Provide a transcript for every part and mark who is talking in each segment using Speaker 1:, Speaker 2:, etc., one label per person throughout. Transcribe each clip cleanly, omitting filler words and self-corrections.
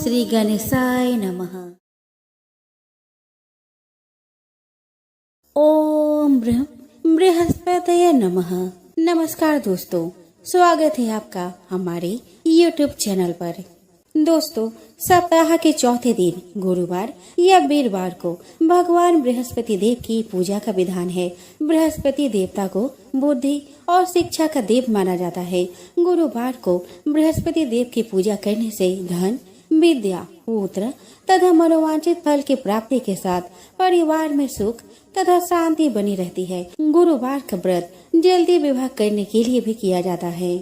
Speaker 1: श्री गणेशाय नमः। ओम बृहस्पतये नमः। नमस्कार दोस्तों, स्वागत है आपका हमारे YouTube चैनल पर। दोस्तों, सप्ताह के चौथे दिन गुरुवार या वीरवार को भगवान बृहस्पति देव की पूजा का विधान है। बृहस्पति देवता को बुद्धि और शिक्षा का देव माना जाता है। गुरुवार को बृहस्पति देव की पूजा करने से धन, विद्या, पुत्र तथा मनोवांछित फल की प्राप्ति के साथ परिवार में सुख तथा शांति बनी रहती है। गुरुवार का व्रत जल्दी विवाह करने के लिए भी किया जाता है।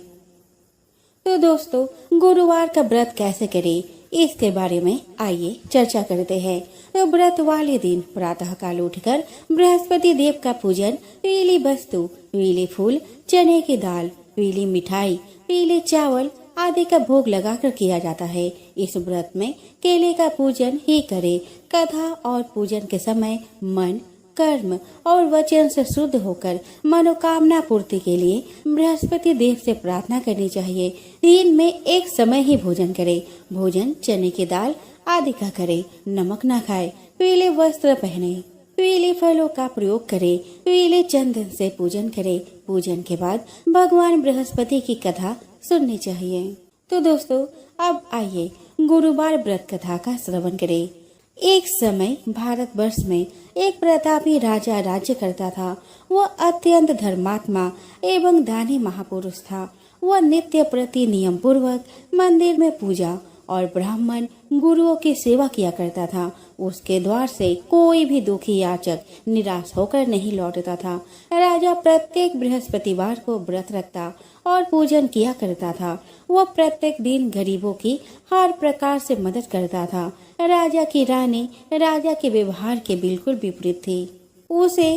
Speaker 1: तो दोस्तों, गुरुवार का व्रत कैसे करें, इसके बारे में आइए चर्चा करते हैं। तो व्रत वाले दिन प्रातः काल उठकर बृहस्पति देव का पूजन पीली वस्तु, पीले फूल, चने की दाल, पीली मिठाई, पीले चावल आदि का भोग लगाकर किया जाता है। इस व्रत में केले का पूजन ही करें। कथा और पूजन के समय मन, कर्म और वचन से शुद्ध होकर मनोकामना पूर्ति के लिए बृहस्पति देव से प्रार्थना करनी चाहिए। दिन में एक समय ही भोजन करें। भोजन चने की दाल आदि का करें। नमक न खाए। पीले वस्त्र पहने। पीले फलों का प्रयोग करें। पीले चंदन से पूजन करें। पूजन के बाद भगवान बृहस्पति की कथा सुननी चाहिए। तो दोस्तों, अब आइए गुरुवार व्रत कथा का श्रवण करें। एक समय भारतवर्ष में एक प्रतापी राजा राज्य करता था। वह अत्यंत धर्मात्मा एवं दानी महापुरुष था। वह नित्य प्रति नियम पूर्वक मंदिर में पूजा और ब्राह्मण गुरुओं की सेवा किया करता था। उसके द्वार से कोई भी दुखी याचक निराश होकर नहीं लौटता था। राजा प्रत्येक बृहस्पतिवार को व्रत रखता और पूजन किया करता था। वह प्रत्येक दिन गरीबों की हर प्रकार से मदद करता था। राजा की रानी राजा के व्यवहार के बिल्कुल विपरीत थी। उसे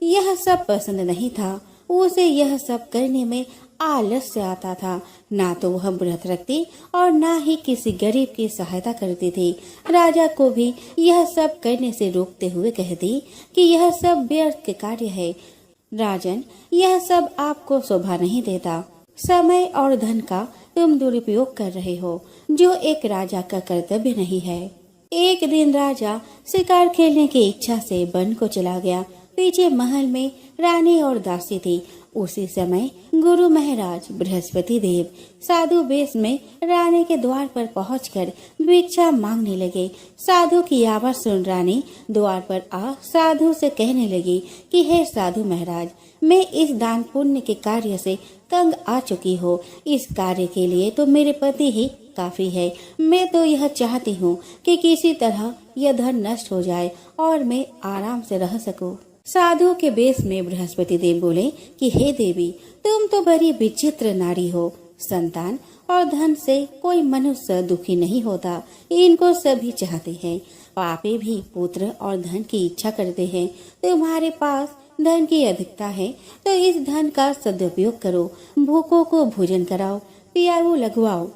Speaker 1: यह सब पसंद नहीं था। उसे यह सब करने में आलस्य आता था। ना तो वह व्रत रखती और ना ही किसी गरीब की सहायता करती थी। राजा को भी यह सब करने से रोकते हुए कहती कि यह सब व्यर्थ के कार्य है। राजन, यह सब आपको शोभा नहीं देता। समय और धन का तुम दुरुपयोग कर रहे हो, जो एक राजा का कर्तव्य नहीं है। एक दिन राजा शिकार खेलने की इच्छा से वन को चला गया। पीछे महल में रानी और दासी थी। उसी समय गुरु महाराज बृहस्पति देव साधु वेश में रानी के द्वार पर पहुंचकर भिक्षा मांगने लगे। साधु की आवाज सुन रानी द्वार पर आ साधु से कहने लगी कि हे साधु महाराज, मैं इस दान पुण्य के कार्य से तंग आ चुकी हूँ। इस कार्य के लिए तो मेरे पति ही काफी है। मैं तो यह चाहती हूँ कि किसी तरह यह धन नष्ट हो जाए और मैं आराम से रह सकूं। साधु के वेश में बृहस्पति देव बोले कि हे देवी, तुम तो बड़ी विचित्र नारी हो। संतान और धन से कोई मनुष्य दुखी नहीं होता। इनको सभी चाहते हैं। पापी भी पुत्र और धन की इच्छा करते हैं। तुम्हारे पास धन की अधिकता है तो इस धन का सदुपयोग करो। भूखों को भोजन कराओ, पियाऊ लगवाओ,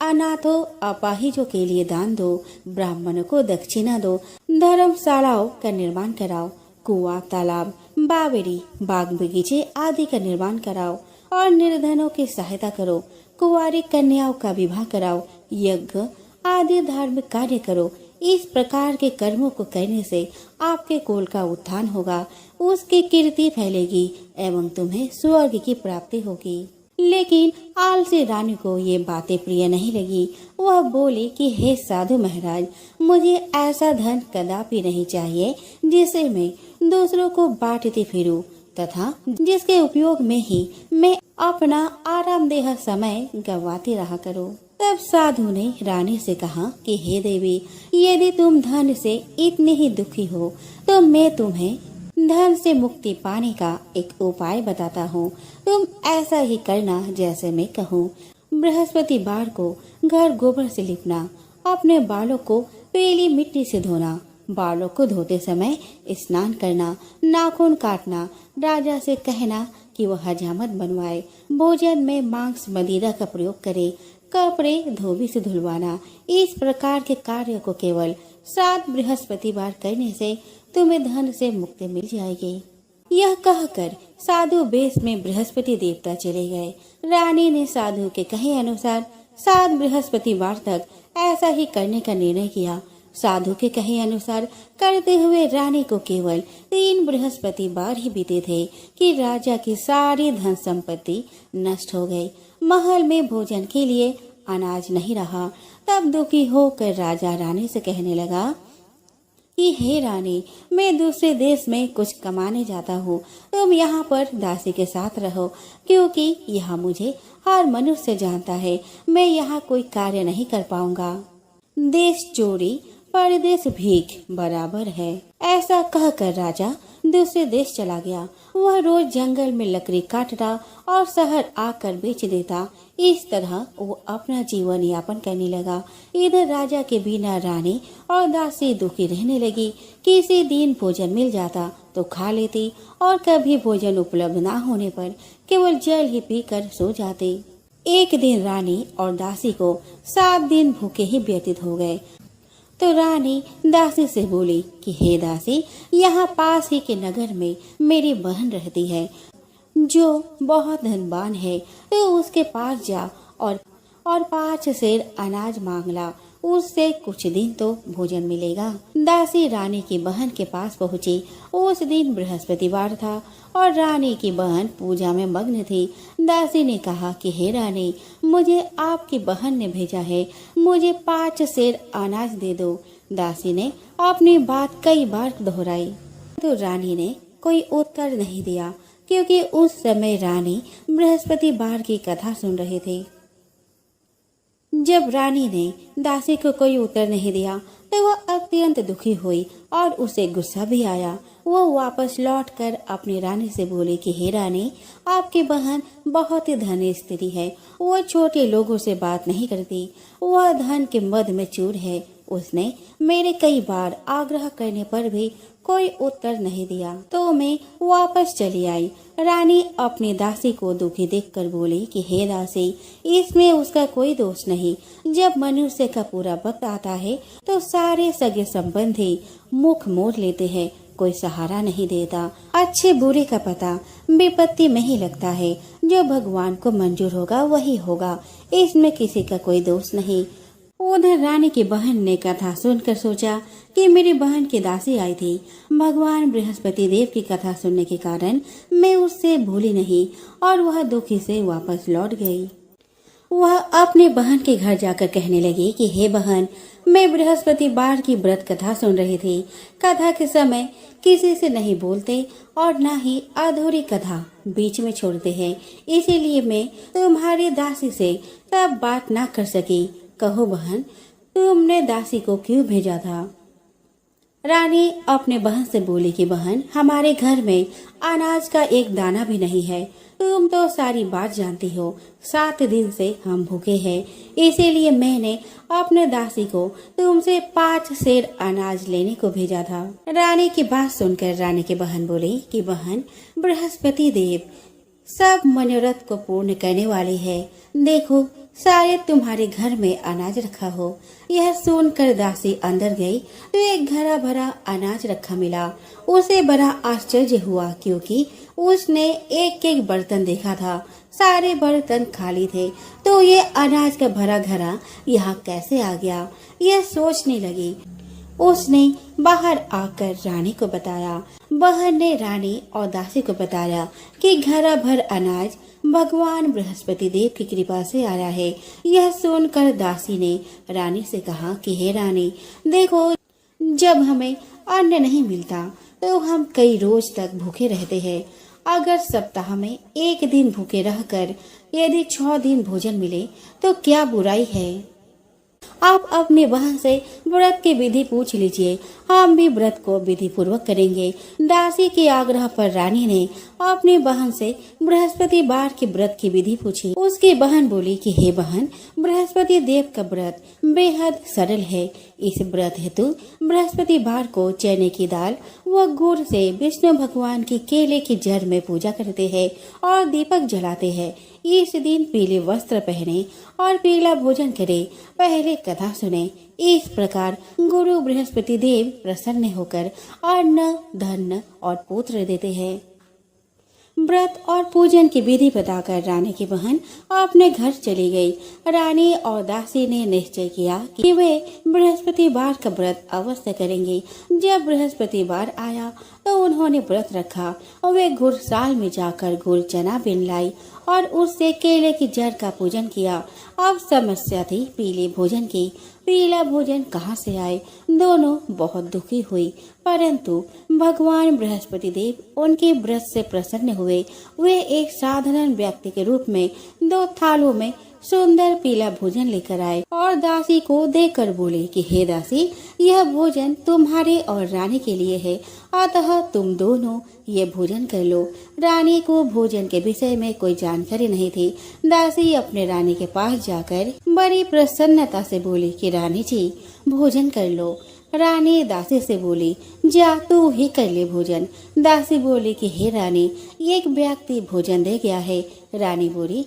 Speaker 1: अनाथों अपाहिजों के लिए दान दो, ब्राह्मणों को दक्षिणा दो, धर्मशालाओं का निर्माण कराओ, कुआं, तालाब, बावड़ी, बाग बगीचे आदि का निर्माण कराओ और निर्धनों की सहायता करो। कुंवारी कन्याओं का विवाह कराओ, यज्ञ आदि धार्मिक कार्य करो। इस प्रकार के कर्मों को करने से आपके कुल का उत्थान होगा, उसकी कीर्ति फैलेगी एवं तुम्हें स्वर्ग की प्राप्ति होगी। लेकिन आलसी रानी को ये बातें प्रिय नहीं लगी। वह बोली कि हे साधु महाराज, मुझे ऐसा धन कदापि नहीं चाहिए जिसे मैं दूसरों को बांटती फिरूं तथा जिसके उपयोग में ही मैं अपना आरामदेह समय गंवाती रहा करूं। तब साधु ने रानी से कहा कि हे देवी, यदि तुम धन से इतनी ही दुखी हो तो मैं तुम्हें धन से मुक्ति पाने का एक उपाय बताता हूँ। तुम ऐसा ही करना जैसे मैं कहूँ। बृहस्पतिवार को घर गोबर से लिपना, अपने बालों को पीली मिट्टी से धोना, बालों को धोते समय स्नान करना, नाखून काटना, राजा से कहना कि वह हजामत बनवाए, भोजन में मांस मदिरा का प्रयोग करे, कपड़े धोबी से धुलवाना। इस प्रकार के कार्य को केवल 7 बृहस्पतिवार करने से तुम्हें धन से मुक्ति मिल जाएगी। यह कहकर साधु वेश में बृहस्पति देवता चले गए। रानी ने साधु के कहे अनुसार 7 बृहस्पतिवार तक ऐसा ही करने का निर्णय किया। साधु के कहे अनुसार करते हुए रानी को केवल 3 बृहस्पतिवार ही बीते थे कि राजा की सारी धन संपत्ति नष्ट हो गई। महल में भोजन के लिए अनाज नहीं रहा। तब दुखी होकर राजा रानी से कहने लगा कि हे रानी, मैं दूसरे देश में कुछ कमाने जाता हूँ, तुम यहाँ पर दासी के साथ रहो, क्योंकि यहाँ मुझे हर मनुष्य जानता है, मैं यहाँ कोई कार्य नहीं कर पाऊंगा। देश चोरी परदेश भीख बराबर है। ऐसा कहकर राजा दूसरे देश चला गया। वह रोज जंगल में लकड़ी काटता और शहर आकर बेच देता। इस तरह वो अपना जीवन यापन करने लगा। इधर राजा के बिना रानी और दासी दुखी रहने लगी। किसी दिन भोजन मिल जाता तो खा लेती और कभी भोजन उपलब्ध न होने पर केवल जल ही पीकर सो जाती। एक दिन रानी और दासी को 7 दिन भूखे ही व्यतीत हो गए। तो रानी दासी से बोली कि हे दासी, यहाँ पास ही के नगर में मेरी बहन रहती है जो बहुत धनवान है, तो उसके पास जा और 5 सेर अनाज मांग ला, उससे कुछ दिन तो भोजन मिलेगा। दासी रानी की बहन के पास पहुँची। उस दिन बृहस्पतिवार था और रानी की बहन पूजा में मग्न थी। दासी ने कहा कि हे रानी, मुझे आपकी बहन ने भेजा है, मुझे 5 सेर अनाज दे दो। दासी ने अपनी बात कई बार दोहराई तो रानी ने कोई उत्तर नहीं दिया, क्योंकि उस समय रानी बृहस्पतिवार की कथा सुन रही थी। जब रानी ने दासी को कोई उत्तर नहीं दिया तो वह अत्यंत दुखी हुई और उसे गुस्सा भी आया। वो वापस लौटकर अपनी रानी से बोली कि हे रानी, आपकी बहन बहुत ही धनी स्त्री है, वह छोटे लोगों से बात नहीं करती, वह धन के मद में चूर है। उसने मेरे कई बार आग्रह करने पर भी कोई उत्तर नहीं दिया, तो मैं वापस चली आई। रानी अपनी दासी को दुखी देखकर बोली कि हे दासी, इसमें उसका कोई दोष नहीं। जब मनुष्य का पूरा वक्त आता है तो सारे सगे संबंधी मुख मोड़ लेते हैं, कोई सहारा नहीं देता। अच्छे बुरे का पता विपत्ति में ही लगता है, जो भगवान को मंजूर होगा वही होगा, इसमें किसी का कोई दोष नहीं। उधर रानी की बहन ने कथा सुनकर सोचा कि मेरी बहन की दासी आई थी। भगवान बृहस्पति देव की कथा सुनने के कारण मैं उससे भूली नहीं और वह दुखी से वापस लौट गई। वह अपने बहन के घर जाकर कहने लगी कि हे बहन, मैं बृहस्पतिवार की व्रत कथा सुन रही थी। कथा के समय किसी से नहीं बोलते और न ही अधूरी कथा बीच में छोड़ते हैं, इसीलिए मैं तुम्हारी दासी से तब बात न कर सकी। कहो बहन, तुमने दासी को क्यों भेजा था? रानी अपने बहन से बोली कि बहन, हमारे घर में अनाज का एक दाना भी नहीं है, तुम तो सारी बात जानती हो। 7 दिन से हम भूखे हैं, इसीलिए मैंने अपने दासी को तुमसे 5 सेर अनाज लेने को भेजा था। रानी की बात सुनकर रानी की बहन बोली कि बहन, बृहस्पति देव सब मनोरथ को पूर्ण करने वाले हैं। देखो, शायद तुम्हारे घर में अनाज रखा हो। यह सुनकर दासी अंदर गई तो एक घड़ा भरा अनाज रखा मिला। उसे बड़ा आश्चर्य हुआ, क्योंकि उसने एक एक बर्तन देखा था, सारे बर्तन खाली थे। तो ये अनाज का भरा घड़ा यहाँ कैसे आ गया, यह सोचने लगी। उसने बाहर आकर रानी को बताया। बहन ने रानी और दासी को बताया कि घड़ा भर अनाज भगवान बृहस्पति देव की कृपा से आया है। यह सुनकर दासी ने रानी से कहा कि हे रानी, देखो, जब हमें अन्न नहीं मिलता तो हम कई रोज तक भूखे रहते हैं। अगर सप्ताह में एक दिन भूखे रहकर यदि 6 दिन भोजन मिले तो क्या बुराई है। आप अपनी बहन से व्रत की विधि पूछ लीजिए, हम भी व्रत को विधि पूर्वक करेंगे। दासी के आग्रह पर रानी ने अपनी बहन से बृहस्पतिवार के व्रत की विधि पूछी। उसकी बहन बोली कि हे बहन, बृहस्पति देव का व्रत बेहद सरल है। इस व्रत हेतु बृहस्पतिवार को चने की दाल व गुड़ से विष्णु भगवान की केले की जड़ में पूजा करते हैं और दीपक जलाते हैं। इस दिन पीले वस्त्र पहने और पीला भोजन करे। पहले कथा सुने। इस प्रकार गुरु बृहस्पति देव प्रसन्न होकर अन्न, धन और पुत्र देते हैं। व्रत और पूजन की विधि बताकर रानी की बहन अपने घर चली गई। रानी और दासी ने निश्चय किया कि वे बृहस्पतिवार का व्रत अवश्य करेंगे। जब बृहस्पतिवार आया तो उन्होंने व्रत रखा और वे गुड़साल में जाकर गुड़ चना बिन लाई और उससे केले की जड़ का पूजन किया। अब समस्या थी पीले भोजन की। पीला भोजन कहाँ से आए? दोनों बहुत दुखी हुई, परंतु भगवान बृहस्पति देव उनके व्रत से प्रसन्न हुए। वे एक साधारण व्यक्ति के रूप में 2 थालों में सुंदर पीला भोजन लेकर आए और दासी को देकर बोले कि हे दासी, यह भोजन तुम्हारे और रानी के लिए है, अतः तुम दोनों ये भोजन कर लो। रानी को भोजन के विषय में कोई जानकारी नहीं थी। दासी अपने रानी के पास जाकर बड़ी प्रसन्नता से बोली कि रानी जी, भोजन कर लो। रानी दासी से बोली, जा तू ही कर ले भोजन। दासी बोली कि हे रानी, एक व्यक्ति भोजन दे गया है। रानी बोली,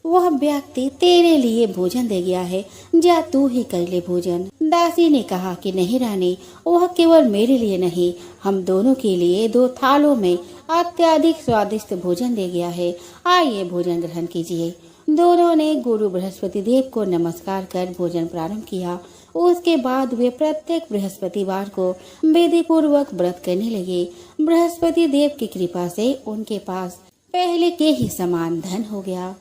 Speaker 1: वह व्यक्ति तेरे लिए भोजन दे गया है, जा तू ही कर ले भोजन। दासी ने कहा कि नहीं रानी, वह केवल मेरे लिए नहीं, हम दोनों के लिए 2 थालों में अत्यधिक स्वादिष्ट भोजन दे गया है। आइए भोजन ग्रहण कीजिए। दोनों ने गुरु बृहस्पति देव को नमस्कार कर भोजन प्रारंभ किया। उसके बाद वे प्रत्येक बृहस्पतिवार को विधि पूर्वक व्रत करने लगे। बृहस्पति देव की कृपा से उनके पास पहले के ही समान धन हो गया,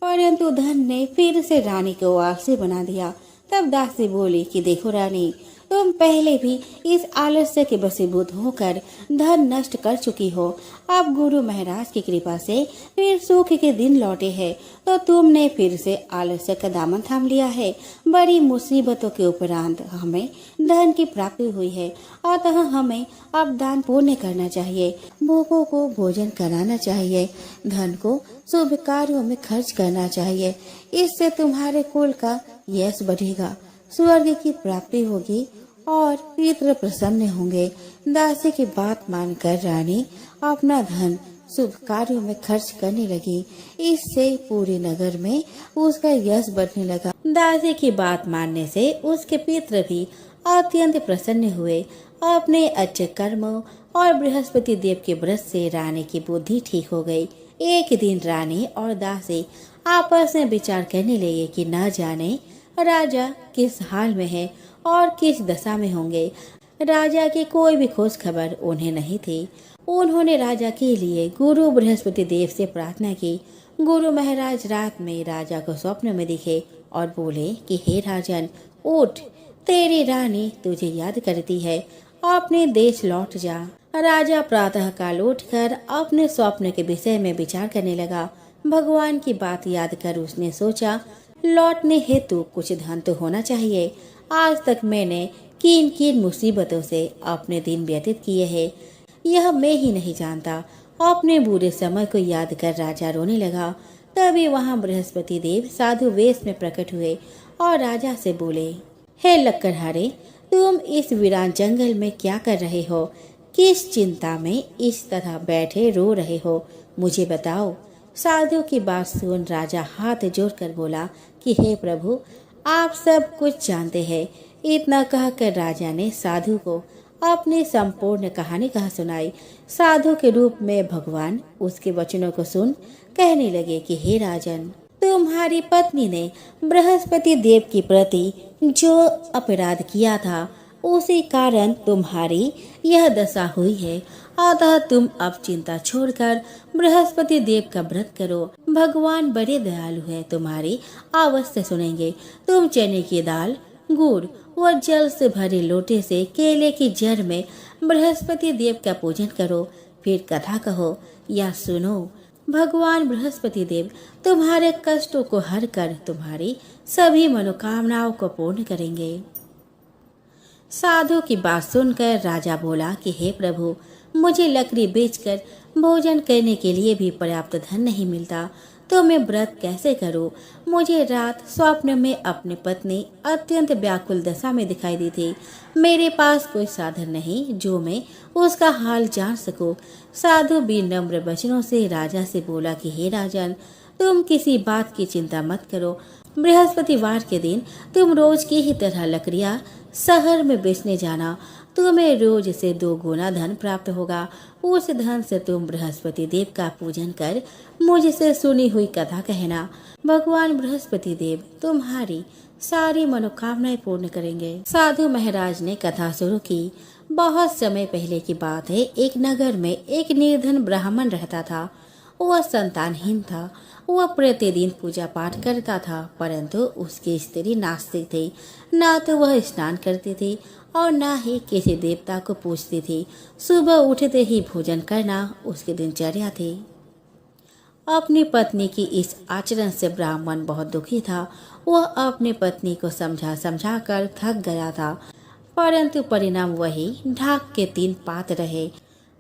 Speaker 1: परंतु धन ने फिर से रानी को आलसी बना दिया। तब दासी बोली कि देखो रानी, तुम पहले भी इस आलस्य के वशीभूत होकर धन नष्ट कर चुकी हो। अब गुरु महाराज की कृपा से फिर सुख के दिन लौटे हैं, तो तुमने फिर से आलस्य का दामन थाम लिया है। बड़ी मुसीबतों के उपरांत हमें धन की प्राप्ति हुई है, अतः हमें अब दान पुण्य करना चाहिए, भूखों को भोजन कराना चाहिए, धन को शुभ कार्यों में खर्च करना चाहिए। इससे तुम्हारे कुल का यश बढ़ेगा, स्वर्ग की प्राप्ति होगी और पितृ प्रसन्न होंगे। दासी की बात मानकर रानी अपना धन शुभ कार्यों में खर्च करने लगी। इससे पूरे नगर में उसका यश बढ़ने लगा। दासी की बात मानने से उसके पितृ भी अत्यंत प्रसन्न हुए। अपने अच्छे कर्मों और बृहस्पति देव के व्रत से रानी की बुद्धि ठीक हो गई। एक दिन रानी और दासी आपस में विचार करने लगे कि न जाने राजा किस हाल में है और किस दशा में होंगे। राजा की कोई भी खोज खबर उन्हें नहीं थी। उन्होंने राजा के लिए गुरु बृहस्पति देव से प्रार्थना की। गुरु महाराज रात में राजा को स्वप्न में दिखे और बोले कि हे राजन, उठ, तेरी रानी तुझे याद करती है, अपने देश लौट जा। राजा प्रातः काल उठकर अपने स्वप्न के विषय में विचार करने लगा। भगवान की बात याद कर उसने सोचा, लौटने हेतु कुछ धन तो होना चाहिए। आज तक मैंने किन किन मुसीबतों से अपने दिन व्यतीत किए हैं, यह मैं ही नहीं जानता। अपने बुरे समय को याद कर राजा रोने लगा। तभी वहां बृहस्पति देव साधु वेश में प्रकट हुए और राजा से बोले, हे लक्कड़हारे, तुम इस वीरान जंगल में क्या कर रहे हो? किस चिंता में इस तरह बैठे रो रहे हो? मुझे बताओ। साधु की बात सुन राजा हाथ जोड़कर बोला कि हे प्रभु, आप सब कुछ जानते हैं। इतना कहकर राजा ने साधु को अपनी संपूर्ण कहानी कहा सुनाई। साधु के रूप में भगवान उसके वचनों को सुन कहने लगे कि हे राजन, तुम्हारी पत्नी ने बृहस्पति देव के प्रति जो अपराध किया था, उसी कारण तुम्हारी यह दशा हुई है। अतः तुम अब चिंता छोड़कर बृहस्पति देव का व्रत करो। भगवान बड़े दयालु है, तुम्हारी अवश्य सुनेंगे। तुम चने की दाल, गुड़ व जल से भरे लोटे से केले की जड़ में बृहस्पति देव का पूजन करो, फिर कथा कहो या सुनो। भगवान बृहस्पति देव तुम्हारे कष्टों को हर कर तुम्हारी सभी मनोकामनाओं को पूर्ण करेंगे। साधु की बात सुनकर राजा बोला कि हे प्रभु, मुझे लकड़ी बेचकर भोजन करने के लिए भी पर्याप्त धन नहीं मिलता, तो मैं व्रत कैसे करूं? मुझे रात स्वप्न में अपनी पत्नी अत्यंत व्याकुल दशा में दिखाई दी थी। मेरे पास कोई साधन नहीं जो मैं उसका हाल जान सकूं। साधु भी नम्र वचनों से राजा से बोला कि हे राजन, तुम किसी बात की चिंता मत करो। बृहस्पतिवार के दिन तुम रोज की ही तरह लकड़ियां शहर में बेचने जाना। तुम्हें रोज से 2 गुना धन प्राप्त होगा। उस धन से तुम बृहस्पति देव का पूजन कर मुझसे सुनी हुई कथा कहना। भगवान बृहस्पति देव तुम्हारी सारी मनोकामनाएं पूर्ण करेंगे। साधु महाराज ने कथा शुरू की। बहुत समय पहले की बात है। एक नगर में एक निर्धन ब्राह्मण रहता था। वह संतानहीन था। वह प्रतिदिन पूजा पाठ करता था, परंतु उसकी स्त्री नास्तिक थी। ना तो वह स्नान करती थी और ना ही किसी देवता को पूजती थी। सुबह उठते ही भोजन करना उसकी दिनचर्या थी। अपनी पत्नी की इस आचरण से ब्राह्मण बहुत दुखी था। वह अपनी पत्नी को समझा समझा कर थक गया था, परंतु परिणाम वही ढाक के 3 पात रहे।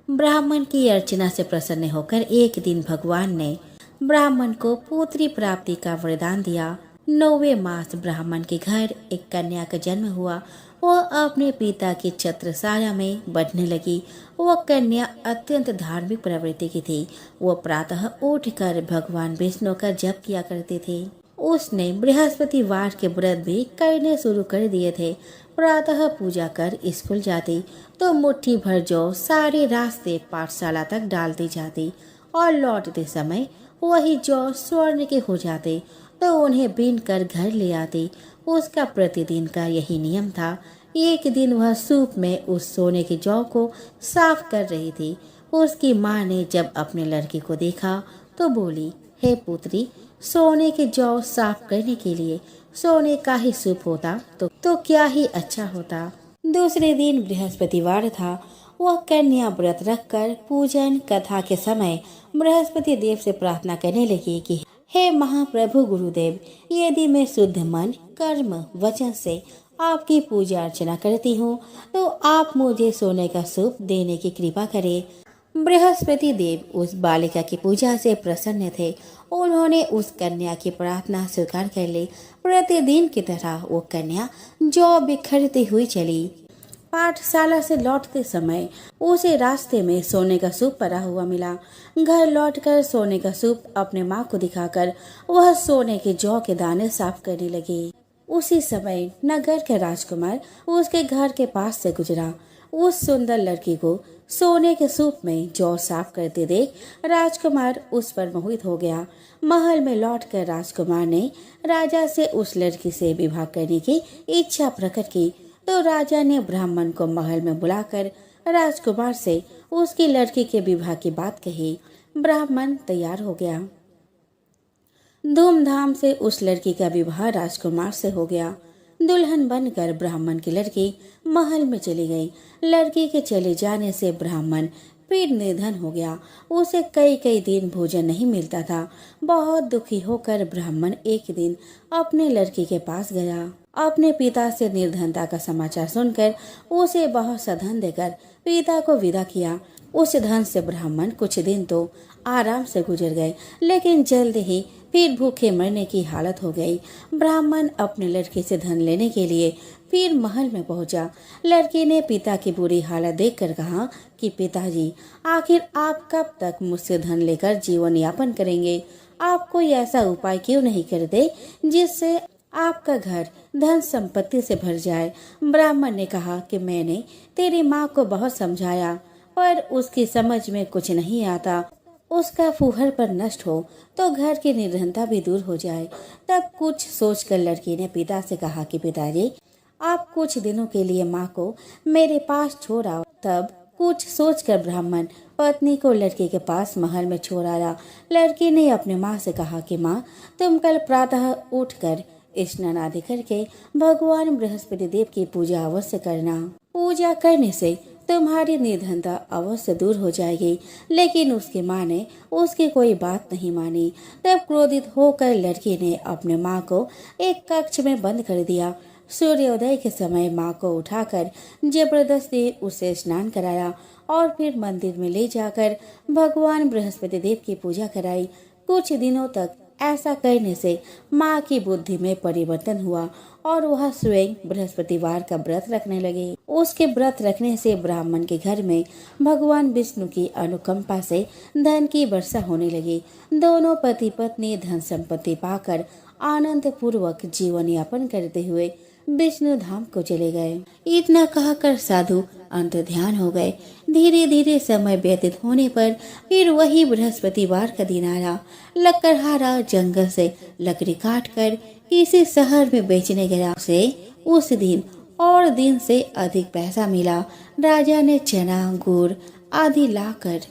Speaker 1: ब्राह्मण की अर्चना से प्रसन्न होकर एक दिन भगवान ने ब्राह्मण को पुत्री प्राप्ति का वरदान दिया। 9वें मास ब्राह्मण के घर एक कन्या का जन्म हुआ। वह अपने पिता की छत्रछाया में बढ़ने लगी। वह कन्या अत्यंत धार्मिक प्रवृत्ति की थी। वह प्रातः उठकर भगवान विष्णु का जप किया करती थी। उसने बृहस्पतिवार के व्रत भी करने शुरू कर दिए थे। प्रातः पूजा कर स्कूल जाती तो मुट्ठी भर जौ सारे रास्ते पाठशाला तक डालती जाती और लौटते समय वही जौ स्वर्ण के हो जाते तो उन्हें बीन कर घर ले आती। उसका प्रतिदिन का यही नियम था। एक दिन वह सूप में उस सोने के जौ को साफ कर रही थी। उसकी माँ ने जब अपने लड़की को देखा तो बोली, हे पुत्री, सोने के जौ साफ करने के लिए सोने का ही सूप होता तो क्या ही अच्छा होता। दूसरे दिन बृहस्पतिवार था। वह कन्या व्रत रखकर पूजन कथा के समय बृहस्पति देव से प्रार्थना करने लगी कि हे महाप्रभु गुरुदेव, यदि मैं शुद्ध मन कर्म वचन से आपकी पूजा अर्चना करती हूँ तो आप मुझे सोने का सूप देने की कृपा करें। बृहस्पति देव उस बालिका की पूजा से प्रसन्न थे। उन्होंने उस कन्या की प्रार्थना स्वीकार कर ली। प्रतिदिन की तरह वो कन्या जौ बिखरती हुई चली। पाठशाला से लौटते समय उसे रास्ते में सोने का सूप पड़ा हुआ मिला। घर लौटकर सोने का सूप अपने माँ को दिखाकर वह सोने के जौ के दाने साफ करने लगी। उसी समय नगर के राजकुमार उसके घर के पास से गुजरा। उस सुंदर लड़की को सोने के सूप में जौ साफ करते देख राजकुमार उस पर मोहित हो गया। महल में लौटकर राजकुमार ने राजा से उस लड़की से विवाह करने की इच्छा प्रकट की तो राजा ने ब्राह्मण को महल में बुलाकर राजकुमार से उसकी लड़की के विवाह की बात कही। ब्राह्मण तैयार हो गया। धूमधाम से उस लड़की का विवाह राजकुमार से हो गया। दुल्हन बनकर ब्राह्मण की लड़की महल में चली गई। लड़की के चले जाने से ब्राह्मण फिर निर्धन हो गया। उसे कई कई दिन भोजन नहीं मिलता था। बहुत दुखी होकर ब्राह्मण एक दिन अपने लड़की के पास गया। अपने पिता से निर्धनता का समाचार सुनकर उसे बहुत सा धन देकर पिता को विदा किया। उस धन से ब्राह्मण कुछ दिन तो आराम से गुजर गए, लेकिन जल्द ही फिर भूखे मरने की हालत हो गई। ब्राह्मण अपने लड़की से धन लेने के लिए फिर महल में पहुंचा। लड़की ने पिता की बुरी हालत देखकर कहा कि पिताजी, आखिर आप कब तक मुझसे धन लेकर जीवन यापन करेंगे? आप कोई ऐसा उपाय क्यों नहीं करते जिससे आपका घर धन संपत्ति से भर जाए? ब्राह्मण ने कहा कि मैंने तेरी माँ को बहुत समझाया पर उसकी समझ में कुछ नहीं आता। उसका फूहड़ पर नष्ट हो तो घर की निर्धनता भी दूर हो जाए। तब कुछ सोचकर लड़की ने पिता से कहा कि पिताजी, आप कुछ दिनों के लिए माँ को मेरे पास छोड़ आओ। तब कुछ सोचकर ब्राह्मण पत्नी को लड़की के पास महल में छोड़ आया। लड़की ने अपने माँ से कहा कि माँ, तुम कल प्रातः उठकर स्नान आदि करके भगवान बृहस्पति देव की पूजा अवश्य करना। पूजा करने से तुम्हारी निर्धनता अवश्य दूर हो जाएगी। लेकिन उसकी माँ ने उसकी कोई बात नहीं मानी। तब क्रोधित होकर लड़की ने अपने माँ को एक कक्ष में बंद कर दिया। सूर्योदय के समय माँ को उठाकर जबरदस्ती उसे स्नान कराया और फिर मंदिर में ले जाकर भगवान बृहस्पति देव की पूजा कराई। कुछ दिनों तक ऐसा करने से माँ की बुद्धि में परिवर्तन हुआ और वह स्वयं बृहस्पतिवार का व्रत रखने लगी। उसके व्रत रखने से ब्राह्मण के घर में भगवान विष्णु की अनुकंपा से धन की वर्षा होने लगी। दोनों पति पत्नी धन संपत्ति पाकर आनंद पूर्वक जीवन यापन करते हुए विष्णु धाम को चले गए। इतना कहकर साधु अंतर्ध्यान हो गए। धीरे धीरे समय व्यतीत होने पर फिर वही बृहस्पतिवार का दिन आया। लकड़हारा जंगल से लकड़ी काट कर किसी शहर में बेचने गया। उसे उस दिन और दिन से अधिक पैसा मिला। राजा ने चना गुड़ आदि लाकर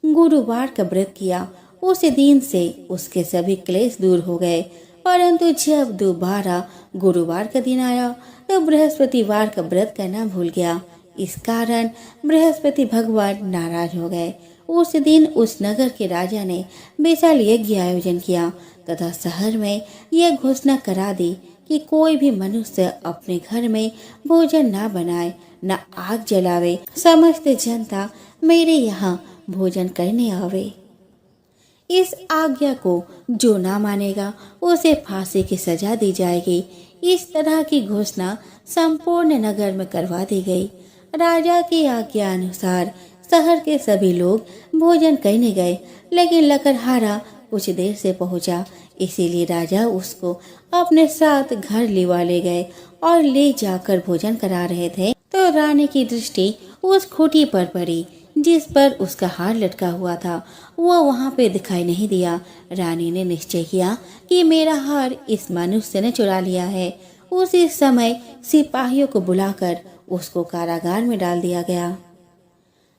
Speaker 1: गुरुवार का व्रत किया। उस दिन से उसके सभी क्लेश दूर हो गए। परंतु जब दोबारा गुरुवार का दिन आया तो बृहस्पतिवार का व्रत करना भूल गया। इस कारण बृहस्पति भगवान नाराज हो गए। उस दिन उस नगर के राजा ने विशाल यज्ञ आयोजन किया तथा शहर में यह घोषणा करा दी कि कोई भी मनुष्य अपने घर में भोजन न बनाए न आग जलावे। समस्त जनता मेरे यहाँ भोजन करने आवे। इस आज्ञा को जो ना मानेगा उसे फांसी की सजा दी जाएगी। इस तरह की घोषणा संपूर्ण नगर में करवा दी गई। राजा की आज्ञा अनुसार शहर के सभी लोग भोजन करने गए, लेकिन लकड़हारा कुछ देर से पहुंचा। इसीलिए राजा उसको अपने साथ घर लिवा ले गए और ले जाकर भोजन करा रहे थे तो रानी की दृष्टि उस खूंटी पर पड़ी जिस पर उसका हार लटका हुआ था। वो वहाँ पे दिखाई नहीं दिया। रानी ने निश्चय किया कि मेरा हार इस मनुष्य ने चुरा लिया है। उसी समय सिपाहियों को बुलाकर उसको कारागार में डाल दिया गया।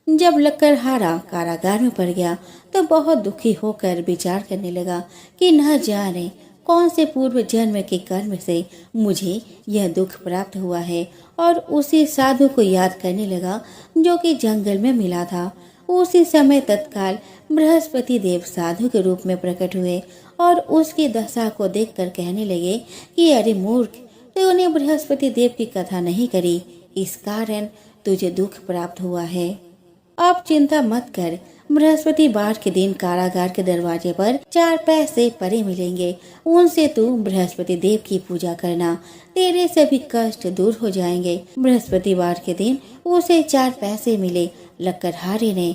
Speaker 1: जब लकड़हारा कारागार में पड़ गया तो बहुत दुखी होकर विचार करने लगा कि न जाने कौन से पूर्व जन्म के कर्म से मुझे यह दुख प्राप्त हुआ है, और उसी साधु को याद करने लगा जो कि जंगल में मिला था। उसी समय तत्काल बृहस्पति देव साधु के रूप में प्रकट हुए और उसकी दशा को देखकर कहने लगे कि अरे मूर्ख, तूने बृहस्पति देव की कथा नहीं करी, इस कारण तुझे दुख प्राप्त हुआ है। अब चिंता मत कर, बृहस्पतिवार के दिन कारागार के दरवाजे पर 4 पैसे परे मिलेंगे। उनसे तू बृहस्पति देव की पूजा करना, तेरे सभी कष्ट दूर हो जाएंगे। बृहस्पतिवार के दिन उसे 4 पैसे मिले। लकड़हारे ने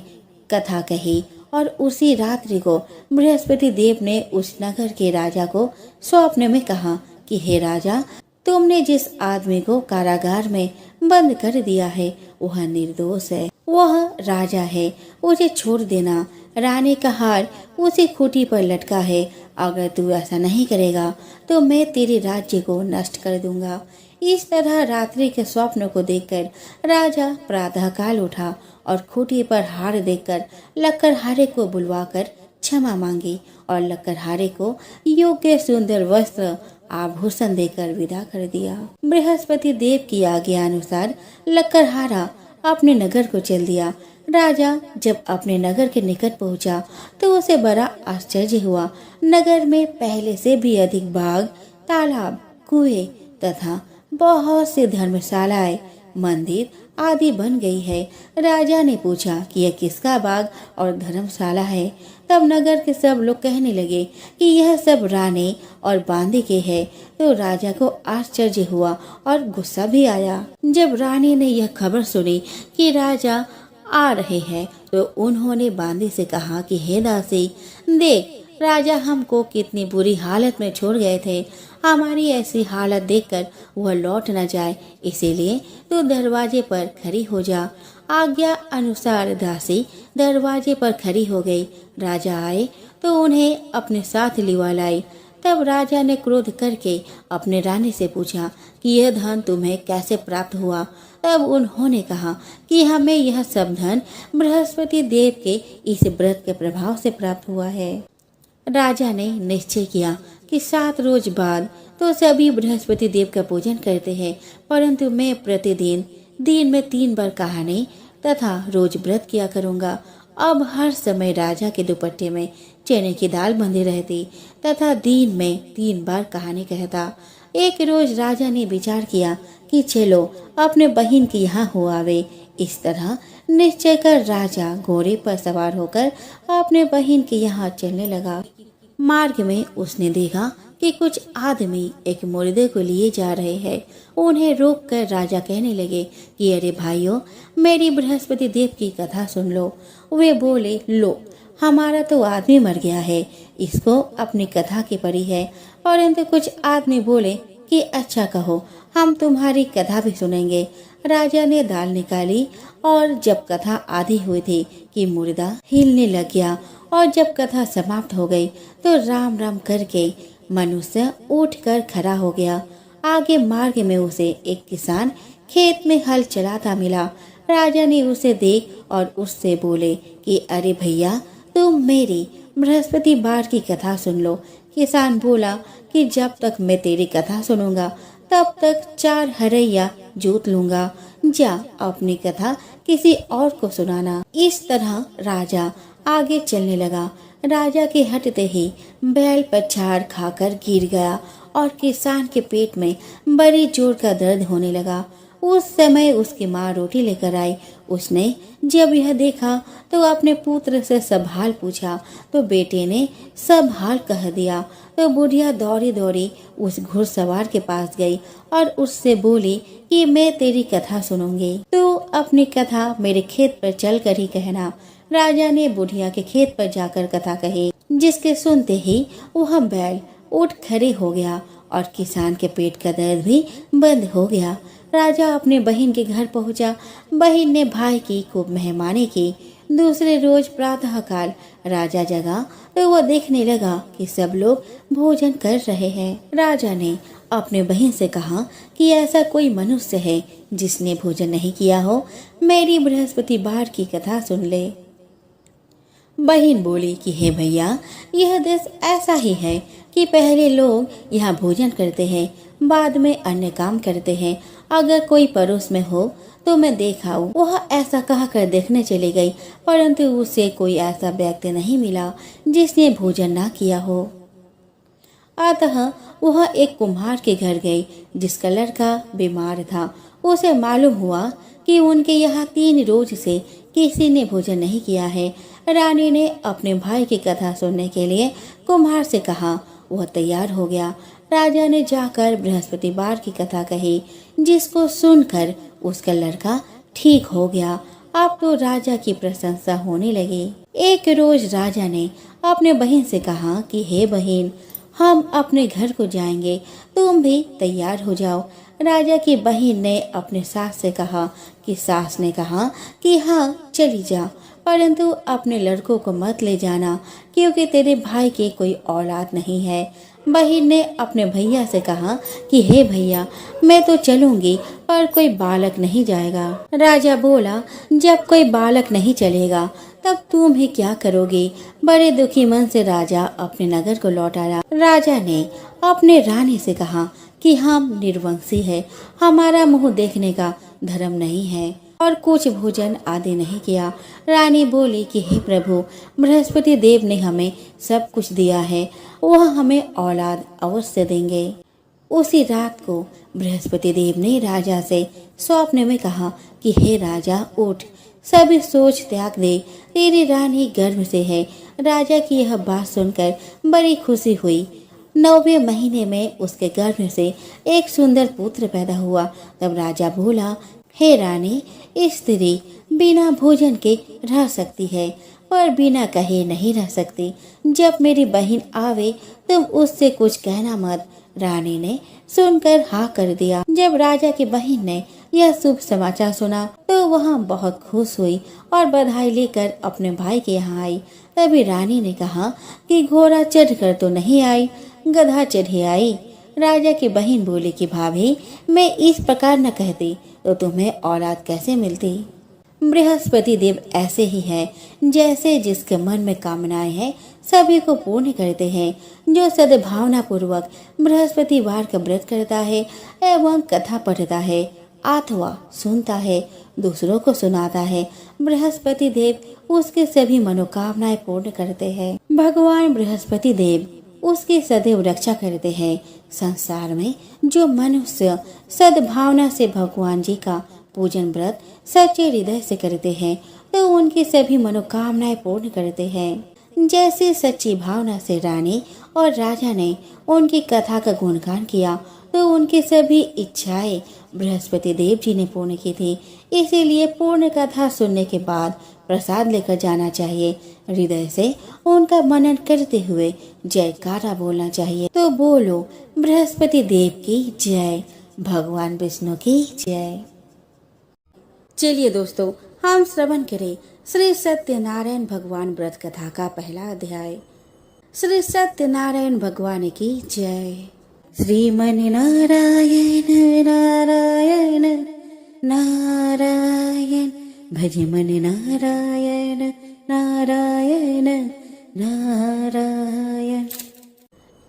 Speaker 1: कथा कही और उसी रात्रि को बृहस्पति देव ने उस नगर के राजा को स्वप्न में कहा कि हे राजा, तुमने जिस आदमी को कारागार में बंद कर दिया है वह निर्दोष है, वह राजा है, उसे छोड़ देना। रानी का हार उसी खूंटी पर लटका है। अगर तू ऐसा नहीं करेगा तो मैं तेरे राज्य को नष्ट कर दूंगा। इस तरह रात्रि के स्वप्न को देखकर राजा प्रातःकाल उठा और खूंटी पर हार देखकर लकड़हारे को बुलवाकर क्षमा मांगी और लकड़हारे को योग्य सुंदर वस्त्र आभूषण देकर विदा कर दिया। बृहस्पति देव की आज्ञा अनुसार लकड़हारा अपने नगर को चल दिया। राजा जब अपने नगर के निकट पहुंचा तो उसे बड़ा आश्चर्य हुआ। नगर में पहले से भी अधिक बाग, तालाब, कुएं तथा बहुत सी धर्मशालाएं, मंदिर आदि बन गई है। राजा ने पूछा कि यह किसका बाग और धर्मशाला है। तब नगर के सब लोग कहने लगे कि यह सब रानी और बांदी के है। तो राजा को आश्चर्य हुआ और गुस्सा भी आया। जब रानी ने यह खबर सुनी कि राजा आ रहे हैं तो उन्होंने बांदी से कहा कि हे दासी, देख राजा हमको कितनी बुरी हालत में छोड़ गए थे। हमारी ऐसी हालत देखकर वह लौट न जाए, इसीलिए तू दरवाजे पर खड़ी हो जा। आज्ञा अनुसार दासी दरवाजे पर खड़ी हो गई। राजा आए तो उन्हें अपने साथ लिवा लाई। तब राजा ने क्रोध करके अपने रानी से पूछा कि यह धन तुम्हें कैसे प्राप्त हुआ। तब उन्होंने कहा कि हमें यह सब धन बृहस्पति देव के इस व्रत के प्रभाव से प्राप्त हुआ है। राजा ने निश्चय किया कि 7 रोज बाद तो सभी बृहस्पति देव का पूजन करते हैं, परंतु मैं प्रतिदिन दिन में 3 बार कहानी तथा रोज व्रत किया करूंगा। अब हर समय राजा के दुपट्टे में चने की दाल बंधी रहती तथा दिन में 3 बार कहानी कहता। एक रोज राजा ने विचार किया कि चलो अपने बहन के यहाँ हो आवे। इस तरह निश्चय कर राजा घोड़े पर सवार होकर अपने बहन के यहाँ चलने लगा। मार्ग में उसने देखा कि कुछ आदमी एक मुर्दे को लिए जा रहे हैं। उन्हें रोककर राजा कहने लगे कि अरे भाइयों, मेरी बृहस्पति देव की कथा सुन लो। वे बोले, लो हमारा तो आदमी मर गया है, इसको अपनी कथा की पड़ी है। परंतु कुछ आदमी बोले, कि अच्छा कहो, हम तुम्हारी कथा भी सुनेंगे। राजा ने दाल निकाली और जब कथा आधी हुई थी कि मुर्दा हिलने लग गया और जब कथा समाप्त हो गई तो राम राम करके मनुष्य उठकर खड़ा हो गया। आगे मार्ग में उसे एक किसान खेत में हल चलाता मिला। राजा ने उसे देख और उससे बोले कि अरे भैया, तुम मेरी बृहस्पतिवार की कथा सुन लो। किसान बोला कि जब तक मैं तेरी कथा सुनूंगा तब तक 4 हरैया जोत लूंगा। जा अपनी कथा किसी और को सुनाना। इस तरह राजा आगे चलने लगा। राजा के हटते ही बैल पछाड़ खाकर गिर गया और किसान के पेट में बड़ी जोर का दर्द होने लगा। उस समय उसकी माँ रोटी लेकर आई। उसने जब यह देखा तो अपने पुत्र से सब हाल पूछा तो बेटे ने सब हाल कह दिया। तो बुढ़िया दौड़ी दौड़ी उस घुड़सवार के पास गई और उससे बोली कि मैं तेरी कथा सुनूंगी, तू अपनी कथा मेरे खेत पर चल कर ही कहना। राजा ने बुढ़िया के खेत पर जाकर कथा कही, जिसके सुनते ही वह बैल उठ खड़े हो गया और किसान के पेट का दर्द भी बंद हो गया। राजा अपने बहन के घर पहुंचा। बहन ने भाई की खूब मेहमानी की। दूसरे रोज प्रातः काल राजा जगा तो वह देखने लगा कि सब लोग भोजन कर रहे हैं। राजा ने अपने बहन से कहा कि ऐसा कोई मनुष्य है जिसने भोजन नहीं किया हो, मेरी बृहस्पतिवार की कथा सुन ले। बहन बोली कि हे भैया, यह देश ऐसा ही है कि पहले लोग यहाँ भोजन करते हैं, बाद में अन्य काम करते हैं। अगर कोई पड़ोस में हो तो मैं देखाऊं। वह ऐसा कहकर देखने चली गई, परंतु उसे कोई ऐसा व्यक्ति नहीं मिला जिसने भोजन ना किया हो। अतः वह एक कुम्हार के घर गई जिसका लड़का बीमार था। उसे मालूम हुआ कि उनके यहाँ 3 रोज से किसी ने भोजन नहीं किया है। रानी ने अपने भाई की कथा सुनने के लिए कुम्हार से कहा। वह तैयार हो गया। राजा ने जाकर बृहस्पतिवार की कथा कही, जिसको सुनकर उसका लड़का ठीक हो गया। अब तो राजा की प्रशंसा होने लगी। एक रोज राजा ने अपने बहन से कहा कि हे बहन, हम अपने घर को जाएंगे, तुम भी तैयार हो जाओ। राजा की बहन ने अपने सास से कहा कि सास ने कहा कि हाँ चली जा, परंतु अपने लड़कों को मत ले जाना क्योंकि तेरे भाई की कोई औलाद नहीं है। बहन ने अपने भैया से कहा कि हे भैया, मैं तो चलूंगी पर कोई बालक नहीं जाएगा। राजा बोला, जब कोई बालक नहीं चलेगा तब तुम ही क्या करोगी। बड़े दुखी मन से राजा अपने नगर को लौट आया। राजा ने अपने रानी से कहा कि हम निर्वंशी है, हमारा मुंह देखने का धर्म नहीं है और कुछ भोजन आदि नहीं किया। रानी बोली कि हे प्रभु, बृहस्पति देव ने हमें सब कुछ दिया है, वह हमें औलाद अवश्य देंगे। उसी रात को बृहस्पति देव ने राजा से स्वप्न में कहा कि हे राजा, उठ, सभी सोच त्याग दे, तेरी रानी गर्भ से है। राजा की यह बात सुनकर बड़ी खुशी हुई। 9वें महीने में उसके गर्भ से एक सुंदर पुत्र पैदा हुआ। तब राजा बोला, हे रानी, स्त्री बिना भोजन के रह सकती है पर बिना कहे नहीं रह सकती। जब मेरी बहन आवे तुम उससे कुछ कहना मत। रानी ने सुनकर हाँ कर दिया। जब राजा की बहन ने यह शुभ समाचार सुना तो वह बहुत खुश हुई और बधाई लेकर अपने भाई के यहाँ आई। तभी रानी ने कहा कि घोड़ा चढ़कर तो नहीं आई, गधा चढ़े आई। राजा की बहन बोली कि भाभी, मैं इस प्रकार न कहती तो तुम्हें औलाद कैसे मिलती। बृहस्पति देव ऐसे ही है, जैसे जिसके मन में कामनाएं हैं सभी को पूर्ण करते हैं। जो सद्भावना पूर्वक बृहस्पतिवार का व्रत करता है एवं कथा पढ़ता है अथवा सुनता है, दूसरों को सुनाता है, बृहस्पति देव उसके सभी मनोकामनाएं पूर्ण करते हैं। भगवान बृहस्पति देव उसकी सदैव रक्षा करते हैं। संसार में जो मनुष्य सद्भावना से भगवान जी का पूजन व्रत सच्चे हृदय से करते हैं तो उनकी सभी मनोकामनाएं पूर्ण करते हैं। जैसे सच्ची भावना से रानी और राजा ने उनकी कथा का गुणगान किया तो उनकी सभी इच्छाएं बृहस्पति देव जी ने पूर्ण की थी। इसीलिए पूर्ण कथा सुनने के बाद प्रसाद लेकर जाना चाहिए। हृदय से उनका मनन करते हुए जयकारा बोलना चाहिए। तो बोलो बृहस्पति देव की जय, भगवान विष्णु की जय। चलिए दोस्तों, हम श्रवण करें श्री सत्यनारायण भगवान व्रत कथा का पहला अध्याय। श्री सत्यनारायण भगवान की जय। श्रीमन नारायण नारायण नारायण, भज मन नारायण नारायण नारायण।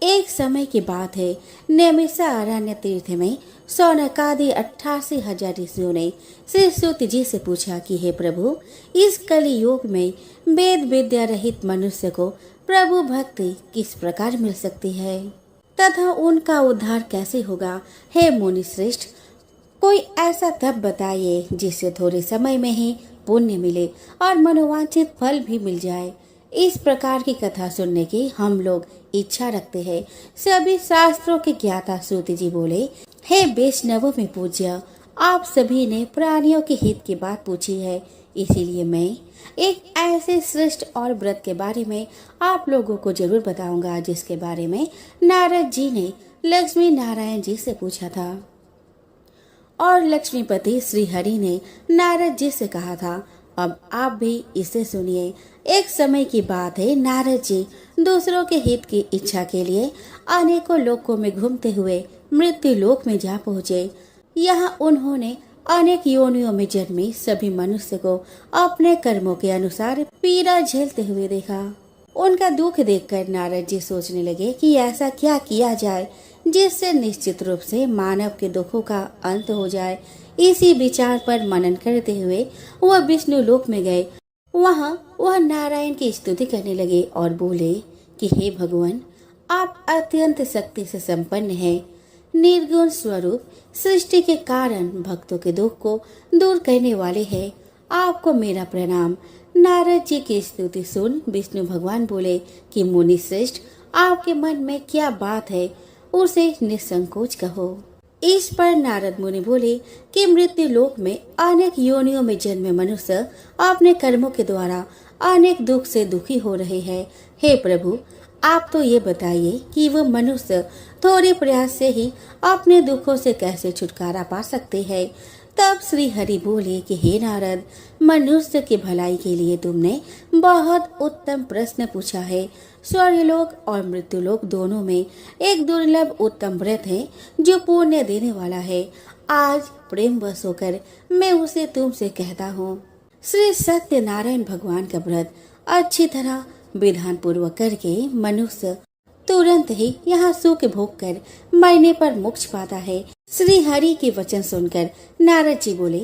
Speaker 1: एक समय की बात है, नेमिषा अरण्य तीर्थ में सौनकादि 88,000 ऋषियों ने श्री सूत जी से पूछा कि हे प्रभु, इस कलि युग में वेद विद्या रहित मनुष्य को प्रभु भक्ति किस प्रकार मिल सकती है तथा उनका उद्धार कैसे होगा। हे मुनि श्रेष्ठ, कोई ऐसा तप बताइए जिससे थोड़े समय में ही पुण्य मिले और मनोवांछित फल भी मिल जाए। इस प्रकार की कथा सुनने की हम लोग इच्छा रखते हैं। सभी शास्त्रों के ज्ञाता सूत जी बोले, हे वैष्णवों में पूज्य, आप सभी ने प्राणियों के हित की बात पूछी है, इसीलिए मैं एक ऐसे श्रेष्ठ और व्रत के बारे में आप लोगों को जरूर बताऊंगा जिसके बारे में नारद जी ने लक्ष्मी नारायण जी से पूछा था और लक्ष्मीपति श्री हरि ने नारद जी से कहा था। अब आप भी इसे सुनिए। एक समय की बात है, नारद जी दूसरों के हित की इच्छा के लिए अनेकों लोकों में घूमते हुए मृत्यु लोक में जा पहुँचे। यहाँ उन्होंने अनेक योनियों में जन्मे सभी मनुष्य को अपने कर्मों के अनुसार पीड़ा झेलते हुए देखा। उनका दुख देखकर नारद जी सोचने लगे कि ऐसा क्या किया जाए जिससे निश्चित रूप से मानव के दुखों का अंत हो जाए। इसी विचार पर मनन करते हुए वह विष्णु लोक में गए। वहाँ वह नारायण की स्तुति करने लगे और बोले कि हे भगवान, आप अत्यंत शक्ति से संपन्न हैं, निर्गुण स्वरूप, सृष्टि के कारण भक्तों के दुख को दूर करने वाले हैं। आपको मेरा प्रणाम। नारद जी की स्तुति सुन विष्णु भगवान बोले कि मुनि श्रेष्ठ, आपके मन में क्या बात है उसे निसंकोच कहो। इस पर नारद मुनि बोले कि मृत्यु लोक में अनेक योनियों में जन्मे मनुष्य अपने कर्मों के द्वारा अनेक दुख से दुखी हो रहे हैं। हे प्रभु, आप तो ये बताइए कि वह मनुष्य थोड़े प्रयास से ही अपने दुखों से कैसे छुटकारा पा सकते हैं। तब श्री हरि बोले कि हे नारद, मनुष्य की भलाई के लिए तुमने बहुत उत्तम प्रश्न पूछा है। स्वर्गलोक और मृत्युलोक दोनों में एक दुर्लभ उत्तम व्रत है जो पुण्य देने वाला है। आज प्रेम वश होकर मैं उसे तुमसे कहता हूँ। श्री सत्यनारायण भगवान का व्रत अच्छी तरह विधान पूर्वक करके मनुष्य तुरंत ही यहाँ सुख भोग कर मरने पर मोक्ष पाता है। श्री हरि के वचन सुनकर नारद जी बोले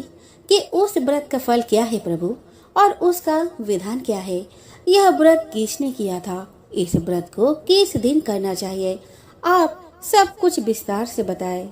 Speaker 1: कि उस व्रत का फल क्या है प्रभु, और उसका विधान क्या है। यह व्रत किसने किया था, इस व्रत को किस दिन करना चाहिए, आप सब कुछ विस्तार से बताएं।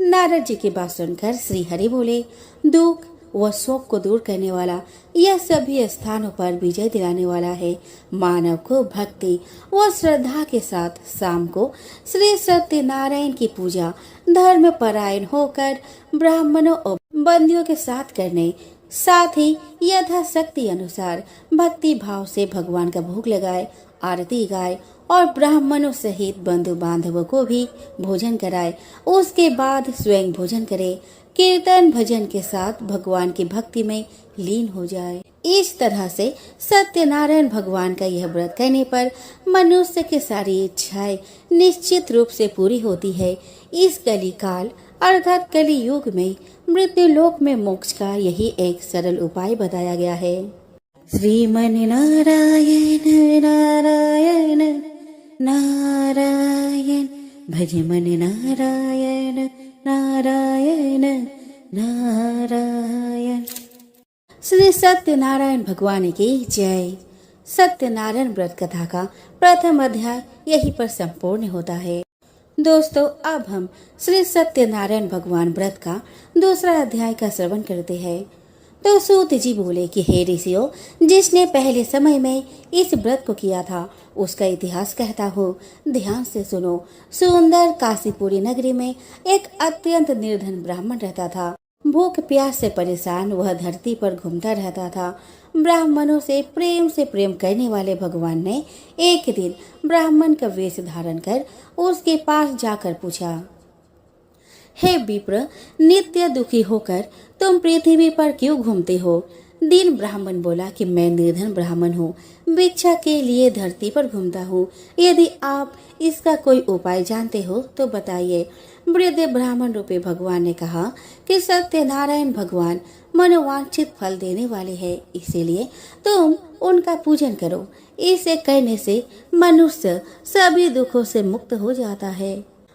Speaker 1: नारद जी की बात सुनकर श्री हरि बोले, दुख व शोक को दूर करने वाला, यह सभी स्थानों पर विजय दिलाने वाला है। मानव को भक्ति व श्रद्धा के साथ शाम को श्री सत्यनारायण की पूजा धर्म परायण होकर ब्राह्मणों और बंदियों के साथ करने, साथ ही यथाशक्ति अनुसार भक्ति भाव से भगवान का भोग लगाए, आरती गाए और ब्राह्मणों सहित बंधु बांधवों को भी भोजन कराए। उसके बाद स्वयं भोजन करे, कीर्तन भजन के साथ भगवान की भक्ति में लीन हो जाए। इस तरह से सत्यनारायण भगवान का यह व्रत करने पर मनुष्य की सारी इच्छाएं निश्चित रूप से पूरी होती है। इस कली काल अर्थात कली युग में मृत्यु लोक में मोक्ष का यही एक सरल उपाय बताया गया है। श्रीमन नारायण नारायण नारायण, भज मन नारायण नारायण नारायण। श्री सत्यनारायण भगवान की जय। सत्यनारायण व्रत कथा का प्रथम अध्याय यहीं पर संपूर्ण होता है। दोस्तों, अब हम श्री सत्यनारायण भगवान व्रत का दूसरा अध्याय का श्रवण करते हैं। तो सूत जी बोले कि हे ऋषियों, जिसने पहले समय में इस व्रत को किया था उसका इतिहास कहता हूँ, ध्यान से सुनो। सुंदर काशीपुरी नगरी में एक अत्यंत निर्धन ब्राह्मण रहता था। भूख प्यास से परेशान वह धरती पर घूमता रहता था। ब्राह्मणों से प्रेम करने वाले भगवान ने एक दिन ब्राह्मण का वेश धारण कर उसके पास जाकर पूछा, हे विप्र, नित्य दुखी होकर तुम पृथ्वी पर क्यों घूमते हो? दीन ब्राह्मण बोला कि मैं निर्धन ब्राह्मण हूँ, भिक्षा के लिए धरती पर घूमता हूँ। यदि आप इसका कोई उपाय जानते हो तो बताइए। वृद्ध ब्राह्मण रूपी भगवान ने कहा कि सत्यनारायण भगवान मनोवांछित फल देने वाले हैं, इसीलिए तुम उनका पूजन करो। इसे करने से मनुष्य सभी दुखों से मुक्त हो जाता है।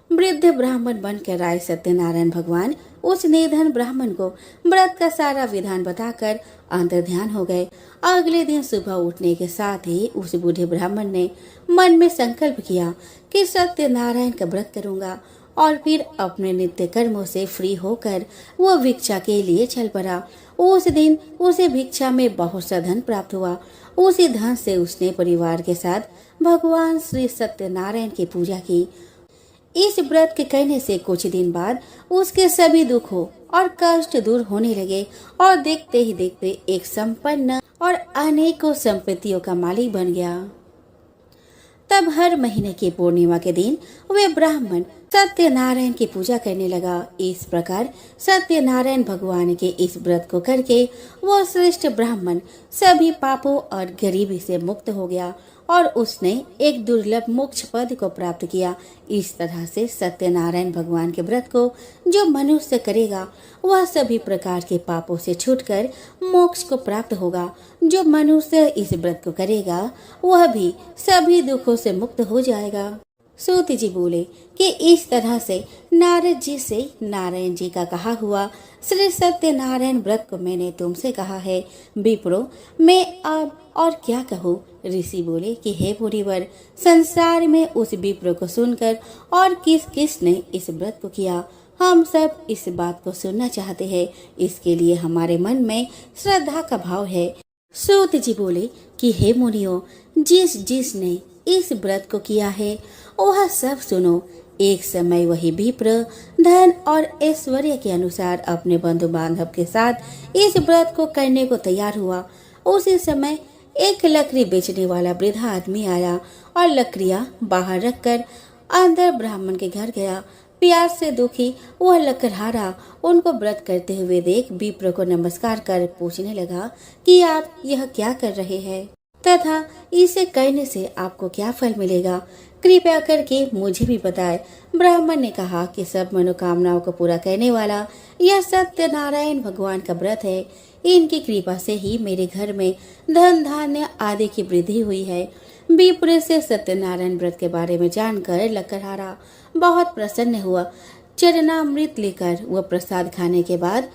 Speaker 1: वृद्ध ब्राह्मण बनकर आए सत्यनारायण भगवान उस निर्धन ब्राह्मण को व्रत का सारा विधान बताकर अंतर्ध्यान हो गए। अगले दिन सुबह उठने के साथ ही उस बूढ़े ब्राह्मण ने मन में संकल्प किया कि सत्यनारायण का व्रत करूंगा, और फिर अपने नित्य कर्मों से फ्री होकर वो भिक्षा के लिए चल पड़ा। उस दिन उसे भिक्षा में बहुत सा धन प्राप्त हुआ। उसी धन से उसने परिवार के साथ भगवान श्री सत्यनारायण की पूजा की। इस व्रत के करने से कुछ दिन बाद उसके सभी दुखों और कष्ट दूर होने लगे और देखते ही देखते एक संपन्न और अनेकों संपत्तियों का मालिक बन गया। तब हर महीने की पूर्णिमा के दिन वे ब्राह्मण सत्यनारायण की पूजा करने लगा। इस प्रकार सत्यनारायण भगवान के इस व्रत को करके वह श्रेष्ठ ब्राह्मण सभी पापों और गरीबी से मुक्त हो गया और उसने एक दुर्लभ मोक्ष पद को प्राप्त किया। इस तरह से सत्यनारायण भगवान के व्रत को जो मनुष्य करेगा वह सभी प्रकार के पापों से छूटकर मोक्ष को प्राप्त होगा। जो मनुष्य इस व्रत को करेगा वह भी सभी दुखों से मुक्त हो जाएगा। सूत जी बोले कि इस तरह से नारद जी से नारायण जी का कहा हुआ श्री सत्यनारायण व्रत को मैंने तुमसे कहा है। विप्रो, मैं अब और क्या कहूँ? ऋषि बोले कि हे मुनिवर, संसार में उस विप्र को सुनकर और किस किस ने इस व्रत को किया, हम सब इस बात को सुनना चाहते हैं। इसके लिए हमारे मन में श्रद्धा का भाव है। सूत जी बोले कि हे मुनियों, जिस जिस ने इस व्रत को किया है वह सब सुनो। एक समय वही विप्र धन और ऐश्वर्य के अनुसार अपने बंधु बांधव के साथ इस व्रत को करने को तैयार हुआ। उसी समय एक लकड़ी बेचने वाला वृद्ध आदमी आया और लकड़ियां बाहर रखकर अंदर ब्राह्मण के घर गया। प्यास से दुखी वह लकड़हारा उनको व्रत करते हुए देख विप्र को नमस्कार कर पूछने लगा कि आप यह क्या कर रहे हैं तथा इसे करने से आपको क्या फल मिलेगा, कृपया करके मुझे भी बताएं। ब्राह्मण ने कहा कि सब मनोकामनाओं को पूरा करने वाला यह सत्यनारायण भगवान का व्रत है। इनकी कृपा से ही मेरे घर में धन धान्य आदि की वृद्धि हुई है। विप्र से सत्यनारायण व्रत के बारे में जानकर लकड़हारा बहुत प्रसन्न हुआ। चरणामृत लेकर वह प्रसाद खाने के बाद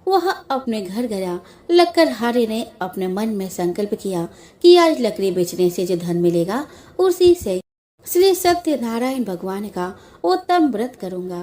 Speaker 1: वह अपने घर गया। लकड़हारे ने अपने मन में संकल्प किया कि आज लकड़ी बेचने से जो धन मिलेगा उसी से श्री सत्यनारायण भगवान का उत्तम व्रत करूंगा।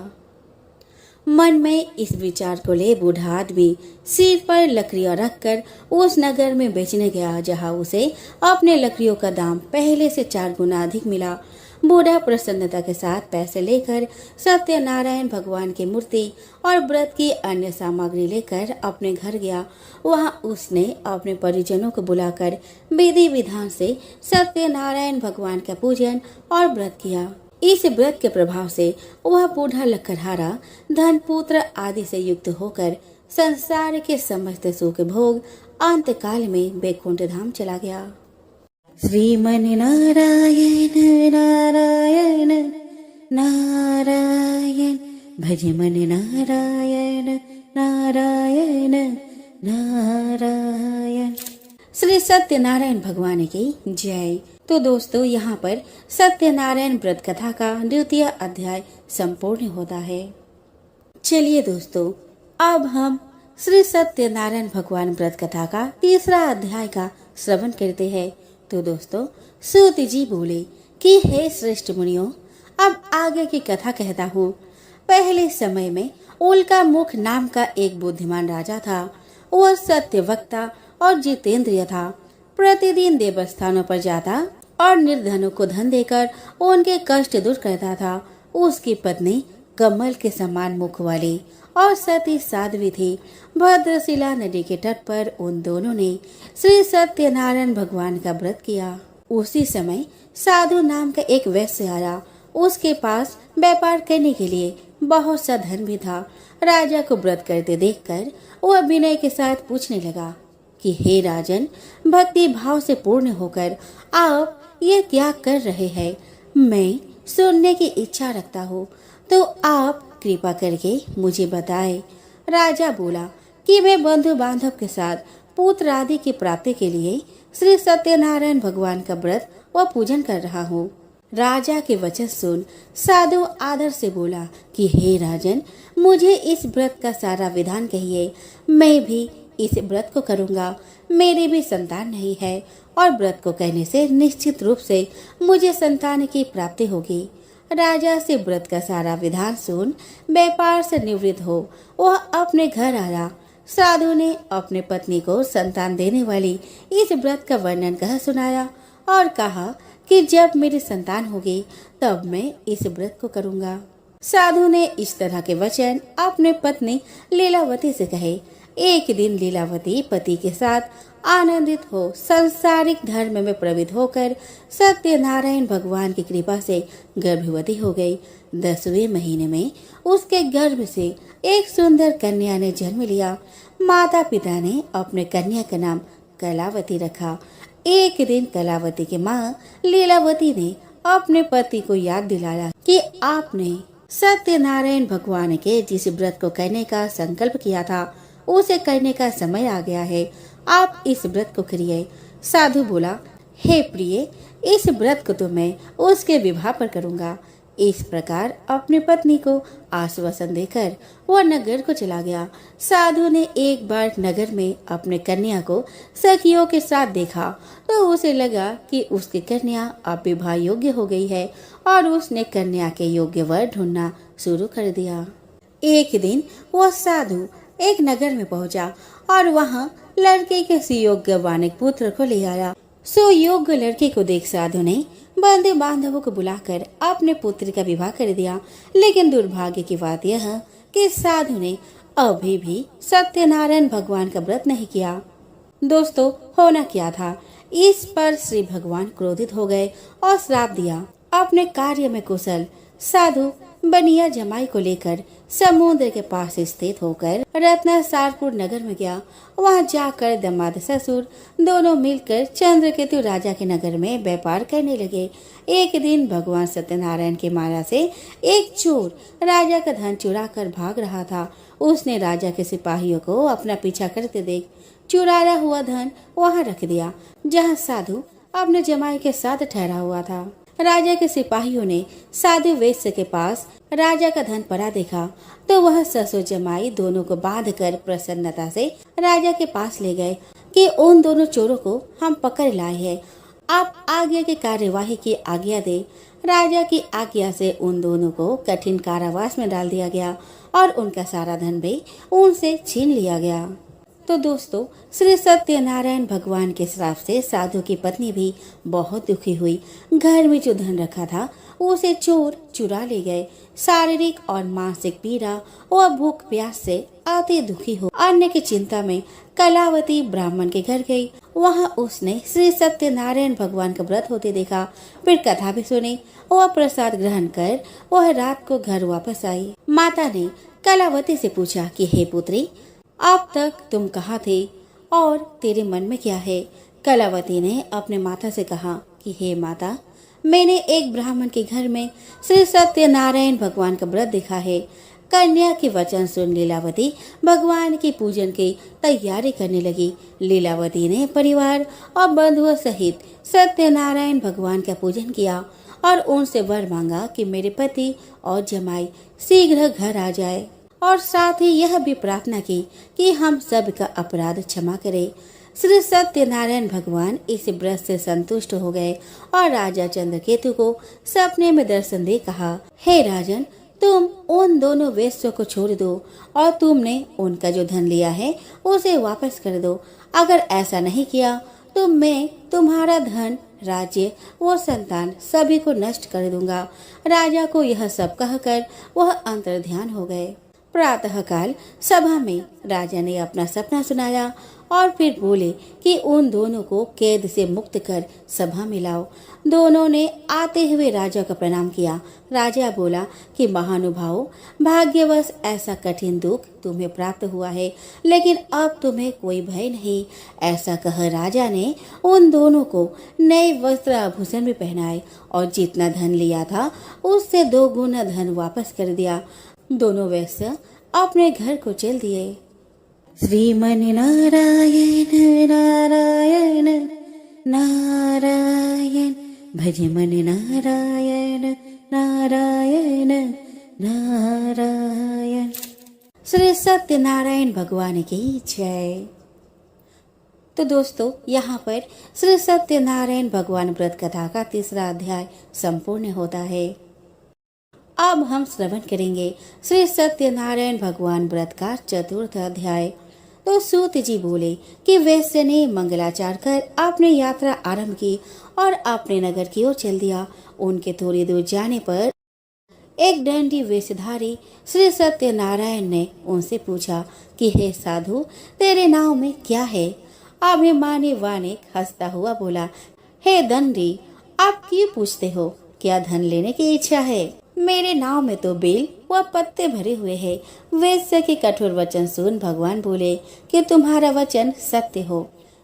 Speaker 1: मन में इस विचार को ले बूढ़ा आदमी सिर पर लकड़ियां रखकर उस नगर में बेचने गया जहां उसे अपने लकड़ियों का दाम पहले से 4 गुना अधिक मिला। बूढ़ा प्रसन्नता के साथ पैसे लेकर सत्यनारायण भगवान की मूर्ति और व्रत की अन्य सामग्री लेकर अपने घर गया। वहां उसने अपने परिजनों को बुलाकर विधि विधान से सत्यनारायण भगवान का पूजन और व्रत किया। इस व्रत के प्रभाव से वह बूढ़ा लकड़हारा धन पुत्र आदि से युक्त होकर संसार के समस्त सुख भोग अंत काल में वैकुंठ धाम चला गया। श्रीमन नारायण नारायण नारायण, भजमन नारायण नारायण नारायण। श्री सत्यनारायण भगवान की जय। तो दोस्तों, यहाँ पर सत्यनारायण व्रत कथा का 2य अध्याय संपूर्ण होता है। चलिए दोस्तों, अब हम श्री सत्यनारायण भगवान व्रत कथा का 3रा अध्याय का श्रवण करते हैं। तो दोस्तों, सूत जी बोले कि हे श्रेष्ठ मुनियों, अब आगे की कथा कहता हूँ। पहले समय में उल्का मुख नाम का एक बुद्धिमान राजा था। वह सत्यवक्ता और जितेंद्रिय था। प्रतिदिन देवस्थानों पर जाता और निर्धनों को धन देकर उनके कष्ट दूर करता था। उसकी पत्नी कमल के समान मुख वाली और सती साध्वी थी। भद्रशिला नदी के तट पर उन दोनों ने श्री सत्यनारायण भगवान का व्रत किया। उसी समय साधु नाम का एक वैश्य आया। उसके पास व्यापार करने के लिए बहुत सा धन भी था। राजा को व्रत करते देखकर वह विनय के साथ पूछने लगा कि हे राजन, भक्ति भाव से पूर्ण होकर आप ये क्या कर रहे हैं? मैं सुनने की इच्छा रखता हूँ, तो आप कृपा करके मुझे बताएं। राजा बोला कि मैं बंधु बांधव के साथ पुत्र आदि की प्राप्ति के लिए श्री सत्यनारायण भगवान का व्रत व पूजन कर रहा हूँ। राजा के वचन सुन साधु आदर से बोला कि हे राजन, मुझे इस व्रत का सारा विधान कहिए। मैं भी इस व्रत को करूँगा। मेरी भी संतान नहीं है और व्रत को कहने से निश्चित रूप से मुझे संतान की प्राप्ति होगी। राजा से व्रत का सारा विधान सुन व्यापार से निवृत्त हो वह अपने घर आया। साधु ने अपने पत्नी को संतान देने वाली इस व्रत का वर्णन कह सुनाया और कहा कि जब मेरी संतान होगी तब मैं इस व्रत को करूँगा। साधु ने इस तरह के वचन अपने पत्नी लीलावती से कहे। एक दिन लीलावती पति के साथ आनंदित हो संसारिक धर्म में प्रवृत्त होकर सत्यनारायण भगवान की कृपा से गर्भवती हो गई। 10वें महीने में उसके गर्भ से एक सुंदर कन्या ने जन्म लिया। माता पिता ने अपने कन्या का नाम कलावती रखा। एक दिन कलावती की माँ लीलावती ने अपने पति को याद दिलाया कि आपने सत्यनारायण भगवान के जिस व्रत को करने का संकल्प किया था उसे करने का समय आ गया है। आप इस व्रत को करिए। साधु बोला, हे प्रिय, इस व्रत को तो मैं उसके विवाह पर करूँगा। इस प्रकार अपनी पत्नी को आश्वासन देकर वह नगर को चला गया। साधु ने एक बार नगर में अपने कन्या को सखियों के साथ देखा तो उसे लगा कि उसकी कन्या अब विवाह योग्य हो गई है और उसने कन्या के योग्य वर ढूंढना शुरू कर दिया। एक दिन वह साधु एक नगर में पहुंचा और वहां लड़के के सुयोग्य वानिक पुत्र को ले आया। सुयोग्य लड़के को देख साधु ने बंधु बांधवों को बुलाकर अपने पुत्र का विवाह कर दिया। लेकिन दुर्भाग्य की बात यह कि साधु ने अभी भी सत्यनारायण भगवान का व्रत नहीं किया। दोस्तों, होना क्या था, इस पर श्री भगवान क्रोधित हो गए और श्राप दिया। अपने कार्य में कुशल साधु बनिया जमाई को लेकर समुद्र के पास स्थित होकर रत्नासारपुर नगर में गया। वहां जाकर दामाद ससुर दोनों मिलकर चंद्रकेतु राजा के नगर में व्यापार करने लगे। एक दिन भगवान सत्यनारायण की माया से एक चोर राजा का धन चुरा कर भाग रहा था। उसने राजा के सिपाहियों को अपना पीछा करते देख चुराया हुआ धन वहां रख दिया जहां साधु अपने जमाई के साथ ठहरा हुआ था। राजा के सिपाहियों ने साधु वैश्य के पास राजा का धन पड़ा देखा तो वह ससुर जमाई दोनों को बांधकर प्रसन्नता से राजा के पास ले गए कि उन दोनों चोरों को हम पकड़ लाए हैं, आप आगे की कार्यवाही की आज्ञा दे। राजा की आज्ञा से उन दोनों को कठिन कारावास में डाल दिया गया और उनका सारा धन भी उनसे छीन लिया गया। तो दोस्तों, श्री सत्यनारायण भगवान के श्राप से साधु की पत्नी भी बहुत दुखी हुई। घर में जो धन रखा था उसे चोर चुरा ले गए। शारीरिक और मानसिक पीड़ा और भूख प्यास से अति दुखी हो अन्य की चिंता में कलावती ब्राह्मण के घर गई। वहां उसने श्री सत्यनारायण भगवान का व्रत होते देखा। फिर कथा भी सुनी और प्रसाद ग्रहण कर वह रात को घर वापस आई। माता ने कलावती से पूछा कि हे पुत्री, अब तक तुम कहाँ थे और तेरे मन में क्या है? कलावती ने अपने माता से कहा कि हे माता, मैंने एक ब्राह्मण के घर में श्री सत्यनारायण भगवान का व्रत देखा है। कन्या के वचन सुन लीलावती भगवान की पूजन की तैयारी करने लगी। लीलावती ने परिवार और बंधुओं सहित सत्यनारायण भगवान का पूजन किया और उनसे वर मांगा कि मेरे पति और जमाई शीघ्र घर आ जाए और साथ ही यह भी प्रार्थना की कि हम सब का अपराध क्षमा करे। श्री सत्यनारायण भगवान इस व्रत से संतुष्ट हो गए और राजा चंद्रकेतु को सपने में दर्शन दे कहा, हे राजन, तुम उन दोनों वेश्यों को छोड़ दो और तुमने उनका जो धन लिया है उसे वापस कर दो। अगर ऐसा नहीं किया तो मैं तुम्हारा धन, राज्य वो संतान सभी को नष्ट कर दूंगा। राजा को यह सब कहकर वह अंतर्ध्यान हो गए। प्रातःकाल सभा में राजा ने अपना सपना सुनाया और फिर बोले कि उन दोनों को कैद से मुक्त कर सभा में लाओ। दोनों ने आते हुए राजा का प्रणाम किया। राजा बोला कि महानुभाव, भाग्यवश ऐसा कठिन दुख तुम्हें प्राप्त हुआ है, लेकिन अब तुम्हें कोई भय नहीं। ऐसा कह राजा ने उन दोनों को नए वस्त्र आभूषण भी पहनाए और जितना धन लिया था उससे 2 गुना धन वापस कर दिया। दोनों वैश्य अपने घर को चल दिए। श्रीमन नारायण नारायण नारायण, भज मन नारायण नारायण नारायण। श्री सत्यनारायण भगवान की जय। तो दोस्तों, यहाँ पर श्री सत्यनारायण भगवान व्रत कथा का 3रा अध्याय संपूर्ण होता है। अब हम श्रवण करेंगे श्री सत्यनारायण भगवान व्रत का 4th अध्याय। तो सूत जी बोले कि वैश्य ने मंगलाचार कर अपनी यात्रा आरंभ की और अपने नगर की ओर चल दिया। उनके थोड़ी दूर जाने पर एक दंडी वेशधारी श्री सत्यनारायण ने उनसे पूछा कि हे साधु, तेरे नाव में क्या है? अभिमानी वानिक हंसता हुआ बोला, हे दंडी, आप क्यों पूछते हो? क्या धन लेने की इच्छा है? मेरे नाव में तो बेल व पत्ते भरे हुए हैं। वैश्य के कठोर वचन सुन भगवान बोले कि तुम्हारा वचन सत्य हो।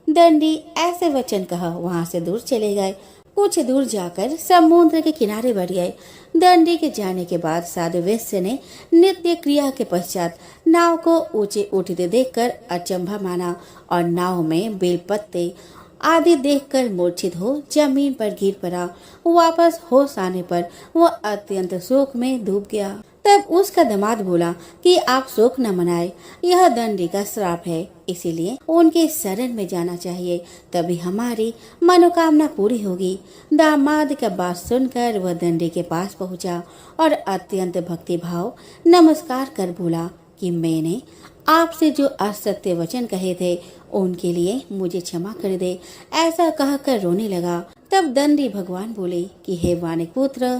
Speaker 1: दंडी ऐसे वचन कहा वहाँ से दूर चले गए। कुछ दूर जाकर समुद्र के किनारे बैठ गए। दंडी के जाने के बाद साधु वैश्य ने नित्य क्रिया के पश्चात नाव को ऊंचे उठते देखकर अचंभा माना और नाव में बेल पत्ते आदि देखकर मूर्छित हो जमीन पर गिर पड़ा। वापस होश आने पर वह अत्यंत शोक में डूब गया। तब उसका दामाद बोला कि आप शोक न मनाए, यह दंडी का श्राप है, इसीलिए उनके शरण में जाना चाहिए, तभी हमारी मनोकामना पूरी होगी। दामाद का बात सुनकर वह दंडी के पास पहुंचा और अत्यंत भक्ति भाव नमस्कार कर बोला कि मैंने आपसे जो असत्य वचन कहे थे उनके लिए मुझे क्षमा कर दे। ऐसा कहकर रोने लगा। तब दंडी भगवान बोले कि हे वानिक पुत्र,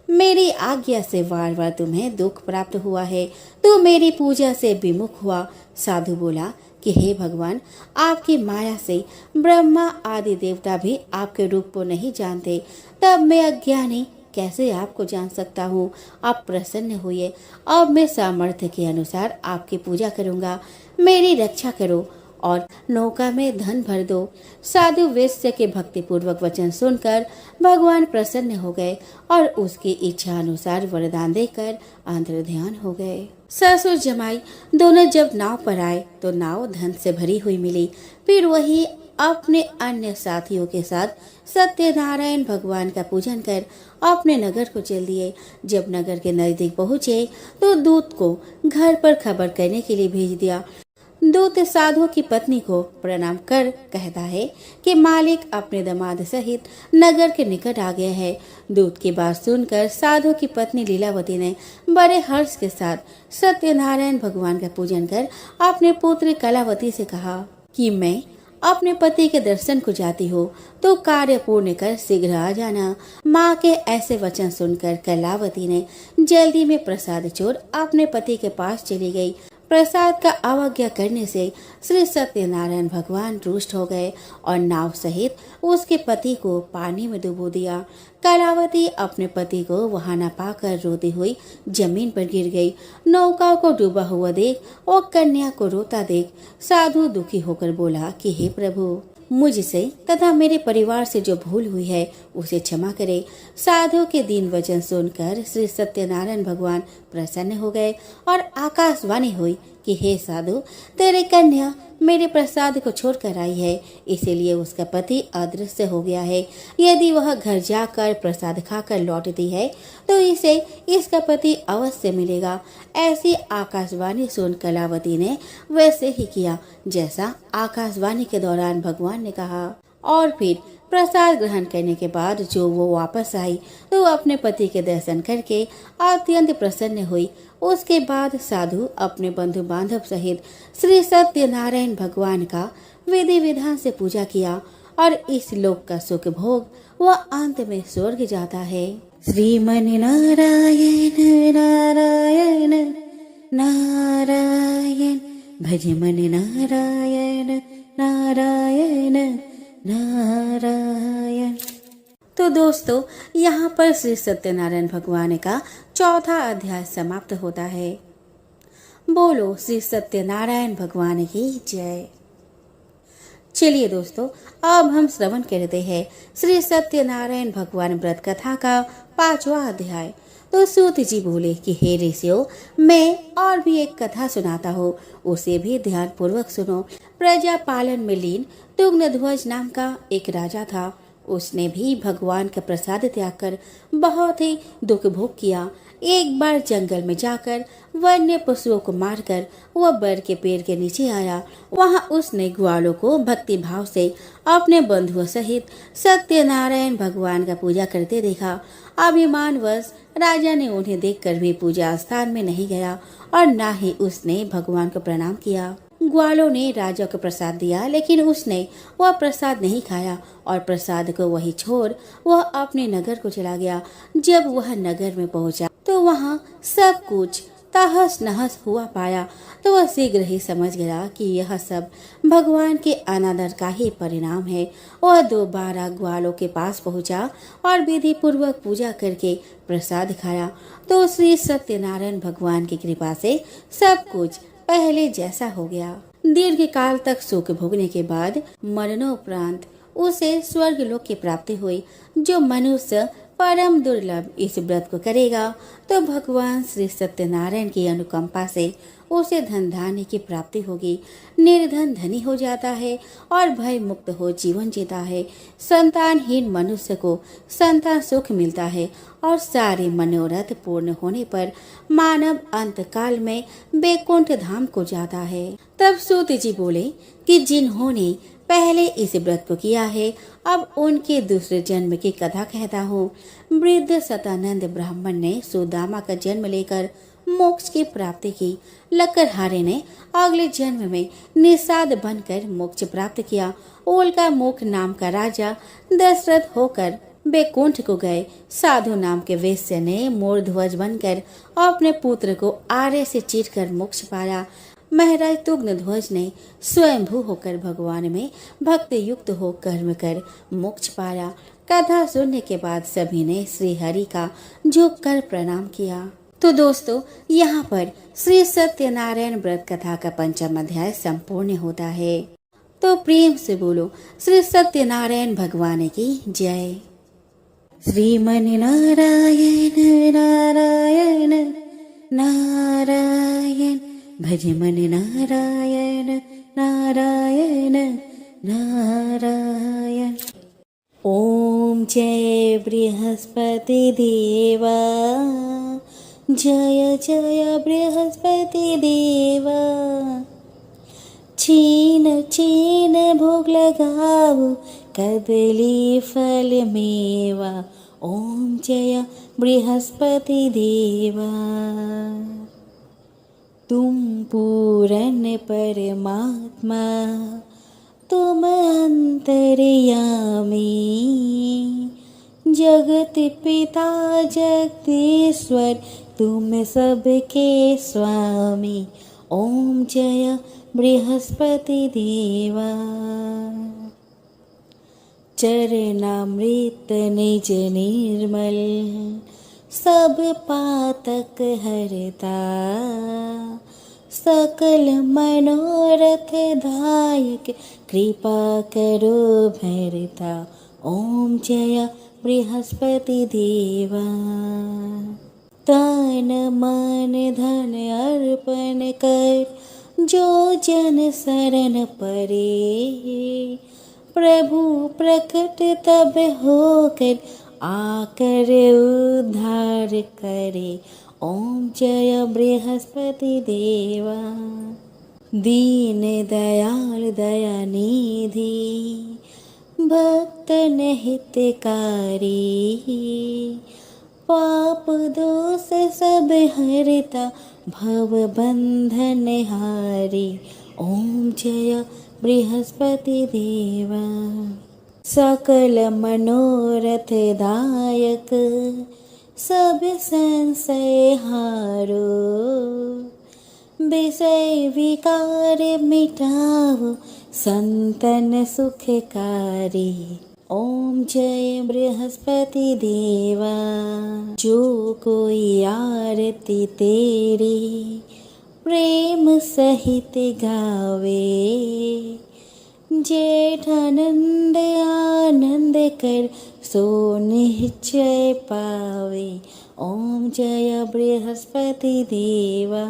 Speaker 1: मेरी आज्ञा से बार बार तुम्हें दुख प्राप्त हुआ है, तू मेरी पूजा से विमुख हुआ। साधु बोला कि हे भगवान, आपकी माया से ब्रह्मा आदि देवता भी आपके रूप को नहीं जानते, तब मैं अज्ञानी कैसे आपको जान सकता हूँ? आप प्रसन्न हुए। अब मैं सामर्थ्य के अनुसार आपकी पूजा करूँगा। मेरी रक्षा करो और नौका में धन भर दो। साधु वैश्य के भक्ति पूर्वक वचन सुनकर भगवान प्रसन्न हो गए और उसकी इच्छा अनुसार वरदान देकर अंतर्ध्यान हो गए। ससुर जमाई दोनों जब नाव पर आए तो नाव धन से भरी हुई मिली। फिर वही अपने अन्य साथियों के साथ सत्यनारायण भगवान का पूजन कर अपने नगर को चल दिए। जब नगर के नजदीक पहुँचे तो दूत को घर पर खबर करने के लिए भेज दिया। दूत साधु की पत्नी को प्रणाम कर कहता है कि मालिक अपने दामाद सहित नगर के निकट आ गया है। दूत की बात सुनकर साधु की पत्नी लीलावती ने बड़े हर्ष के साथ सत्यनारायण भगवान का पूजन कर अपने पुत्र कलावती से कहा कि मैं अपने पति के दर्शन को जाती हो तो कार्य पूर्ण कर शीघ्र आ जाना। माँ के ऐसे वचन सुनकर कलावती ने जल्दी में प्रसाद छोड़ अपने पति के पास चली गई। प्रसाद का अवज्ञा करने से श्री सत्यनारायण भगवान रुष्ट हो गए और नाव सहित उसके पति को पानी में डुबो दिया। कलावती अपने पति को वहां न पाकर रोती हुई जमीन पर गिर गई। नौका को डूबा हुआ देख और कन्या को रोता देख साधु दुखी होकर बोला कि हे प्रभु, मुझसे तथा मेरे परिवार से जो भूल हुई है उसे क्षमा करे। साधु के दीन वचन सुनकर श्री सत्यनारायण भगवान प्रसन्न हो गए और आकाशवाणी हुई कि हे साधु, तेरी कन्या मेरे प्रसाद को छोड़कर आई है, इसीलिए उसका पति अदृश्य हो गया है। यदि वह घर जाकर प्रसाद खाकर लौटती है तो इसे इसका पति अवश्य मिलेगा। ऐसी आकाशवाणी सुन कलावती ने वैसे ही किया जैसा आकाशवाणी के दौरान भगवान ने कहा और फिर प्रसाद ग्रहण करने के बाद जो वो वापस आई तो अपने पति के दर्शन करके अत्यंत प्रसन्न हुई। उसके बाद साधु अपने बंधु बांधव सहित श्री सत्यनारायण भगवान का विधि विधान से पूजा किया और इस लोक का सुख भोग वह अंत में स्वर्ग जाता है। श्रीमन नारायण नारायण नारायण भज मन नारायण नारायण नारायण। तो दोस्तों, यहाँ पर श्री सत्यनारायण भगवान का चौथा अध्याय समाप्त होता है। बोलो श्री सत्यनारायण भगवान की जय। चलिए दोस्तों, अब हम श्रवण करते हैं श्री सत्यनारायण भगवान व्रत कथा का 5वां अध्याय। तो सूत जी बोले कि हे ऋषियों, मैं और भी एक कथा सुनाता हूँ, उसे भी ध्यान पूर्वक सुनो। प्रजा पालन में लीन तुग्नध्वज नाम का एक राजा था। उसने भी भगवान का प्रसाद त्याग कर बहुत ही दुख भोग किया। एक बार जंगल में जाकर वन्य पशुओं को मारकर वह बर के पेड़ के नीचे आया। वहां उसने ग्वालों को भक्ति भाव से अपने बंधुओं सहित सत्यनारायण भगवान का पूजा करते देखा। अभिमानवश राजा ने उन्हें देखकर भी पूजा स्थान में नहीं गया और न ही उसने भगवान को प्रणाम किया। ग्वालों ने राजा को प्रसाद दिया, लेकिन उसने वह प्रसाद नहीं खाया और प्रसाद को वही छोड़ वह अपने नगर को चला गया। जब वह नगर में पहुंचा तो वहां सब कुछ तहस नहस हुआ पाया। तो वह शीघ्र ही समझ गया कि यह सब भगवान के अनादर का ही परिणाम है। वह दोबारा ग्वालों के पास पहुंचा और विधि पूर्वक पूजा करके प्रसाद खाया। तो श्री सत्यनारायण भगवान की कृपा से सब कुछ पहले जैसा हो गया। दीर्घ काल तक सुख भोगने के बाद मरणोपरांत उसे स्वर्ग लोक की प्राप्ति हुई। जो मनुष्य परम दुर्लभ इस व्रत को करेगा तो भगवान श्री सत्यनारायण की अनुकंपा से उसे धन धान्य की प्राप्ति होगी। निर्धन धनी हो जाता है और भय मुक्त हो जीवन जीता है। संतानहीन मनुष्य को संतान सुख मिलता है और सारे मनोरथ पूर्ण होने पर मानव अंत काल में बैकुंठ धाम को जाता है। तब सूत जी बोले कि जिन्होंने पहले इस व्रत को किया है, अब उनके दूसरे जन्म की कथा कहता हूँ। वृद्ध सतानंद ब्राह्मण ने सुदामा का जन्म लेकर मोक्ष की प्राप्ति की। लकड़हारे ने अगले जन्म में निषाद बनकर मोक्ष प्राप्त किया। उल्का मुख नाम का राजा दशरथ होकर बैकुंठ को गए। साधु नाम के वैश्य ने मोरध्वज बनकर अपने पुत्र को आरे से चीरकर मोक्ष पाया। महाराज तुग्नध्वज ने स्वयंभू होकर भगवान में भक्ति युक्त हो कर्म कर मोक्ष पाया। कथा सुनने के बाद सभी ने श्री हरि का झुक कर प्रणाम किया। तो दोस्तों, यहाँ पर श्री सत्यनारायण व्रत कथा का 5वां अध्याय संपूर्ण होता है। तो प्रेम से बोलो श्री सत्यनारायण भगवान की जय। श्रीमन नारायण नारायण नारायण भज मन नारायण नारायण नारायण। ओम जय बृहस्पति देवा, जय जय बृहस्पति देवा। छीन छीन भोग लगाओ कदली फल मेवा। ओम जय बृहस्पति देवा। तुम पूर्ण परमात्मा, तुम अंतर्यामी। जगत पिता जगदीश्वर, तुम सबके स्वामी। ओम जय बृहस्पति देवा। चरणामृत निज निर्मल, सब पातक हरता। सकल मनोरथ दायक, कृपा करो भरता। ओम जय बृहस्पति देवा। तन मन धन अर्पण कर, जो जन शरण परे। प्रभु प्रकट तब होकर, आकर उद्धार करे। ओम जय बृहस्पति देवा। दीन दयाल दयानिधि, भक्त हितकारी। पाप दोष सब हरता, भव बंधन हारी। ओम जय बृहस्पति देवा। सकल मनोरथ दायक, सब संशय हारो। विषय विकार मिटाओ संतन सुखकारी। ओम जय बृहस्पति देवा। जो कोई आरती तेरी प्रेम सहित गावे, जेठानंद आनंद कर सो निश्चय पावे। ओम जय बृहस्पति देवा।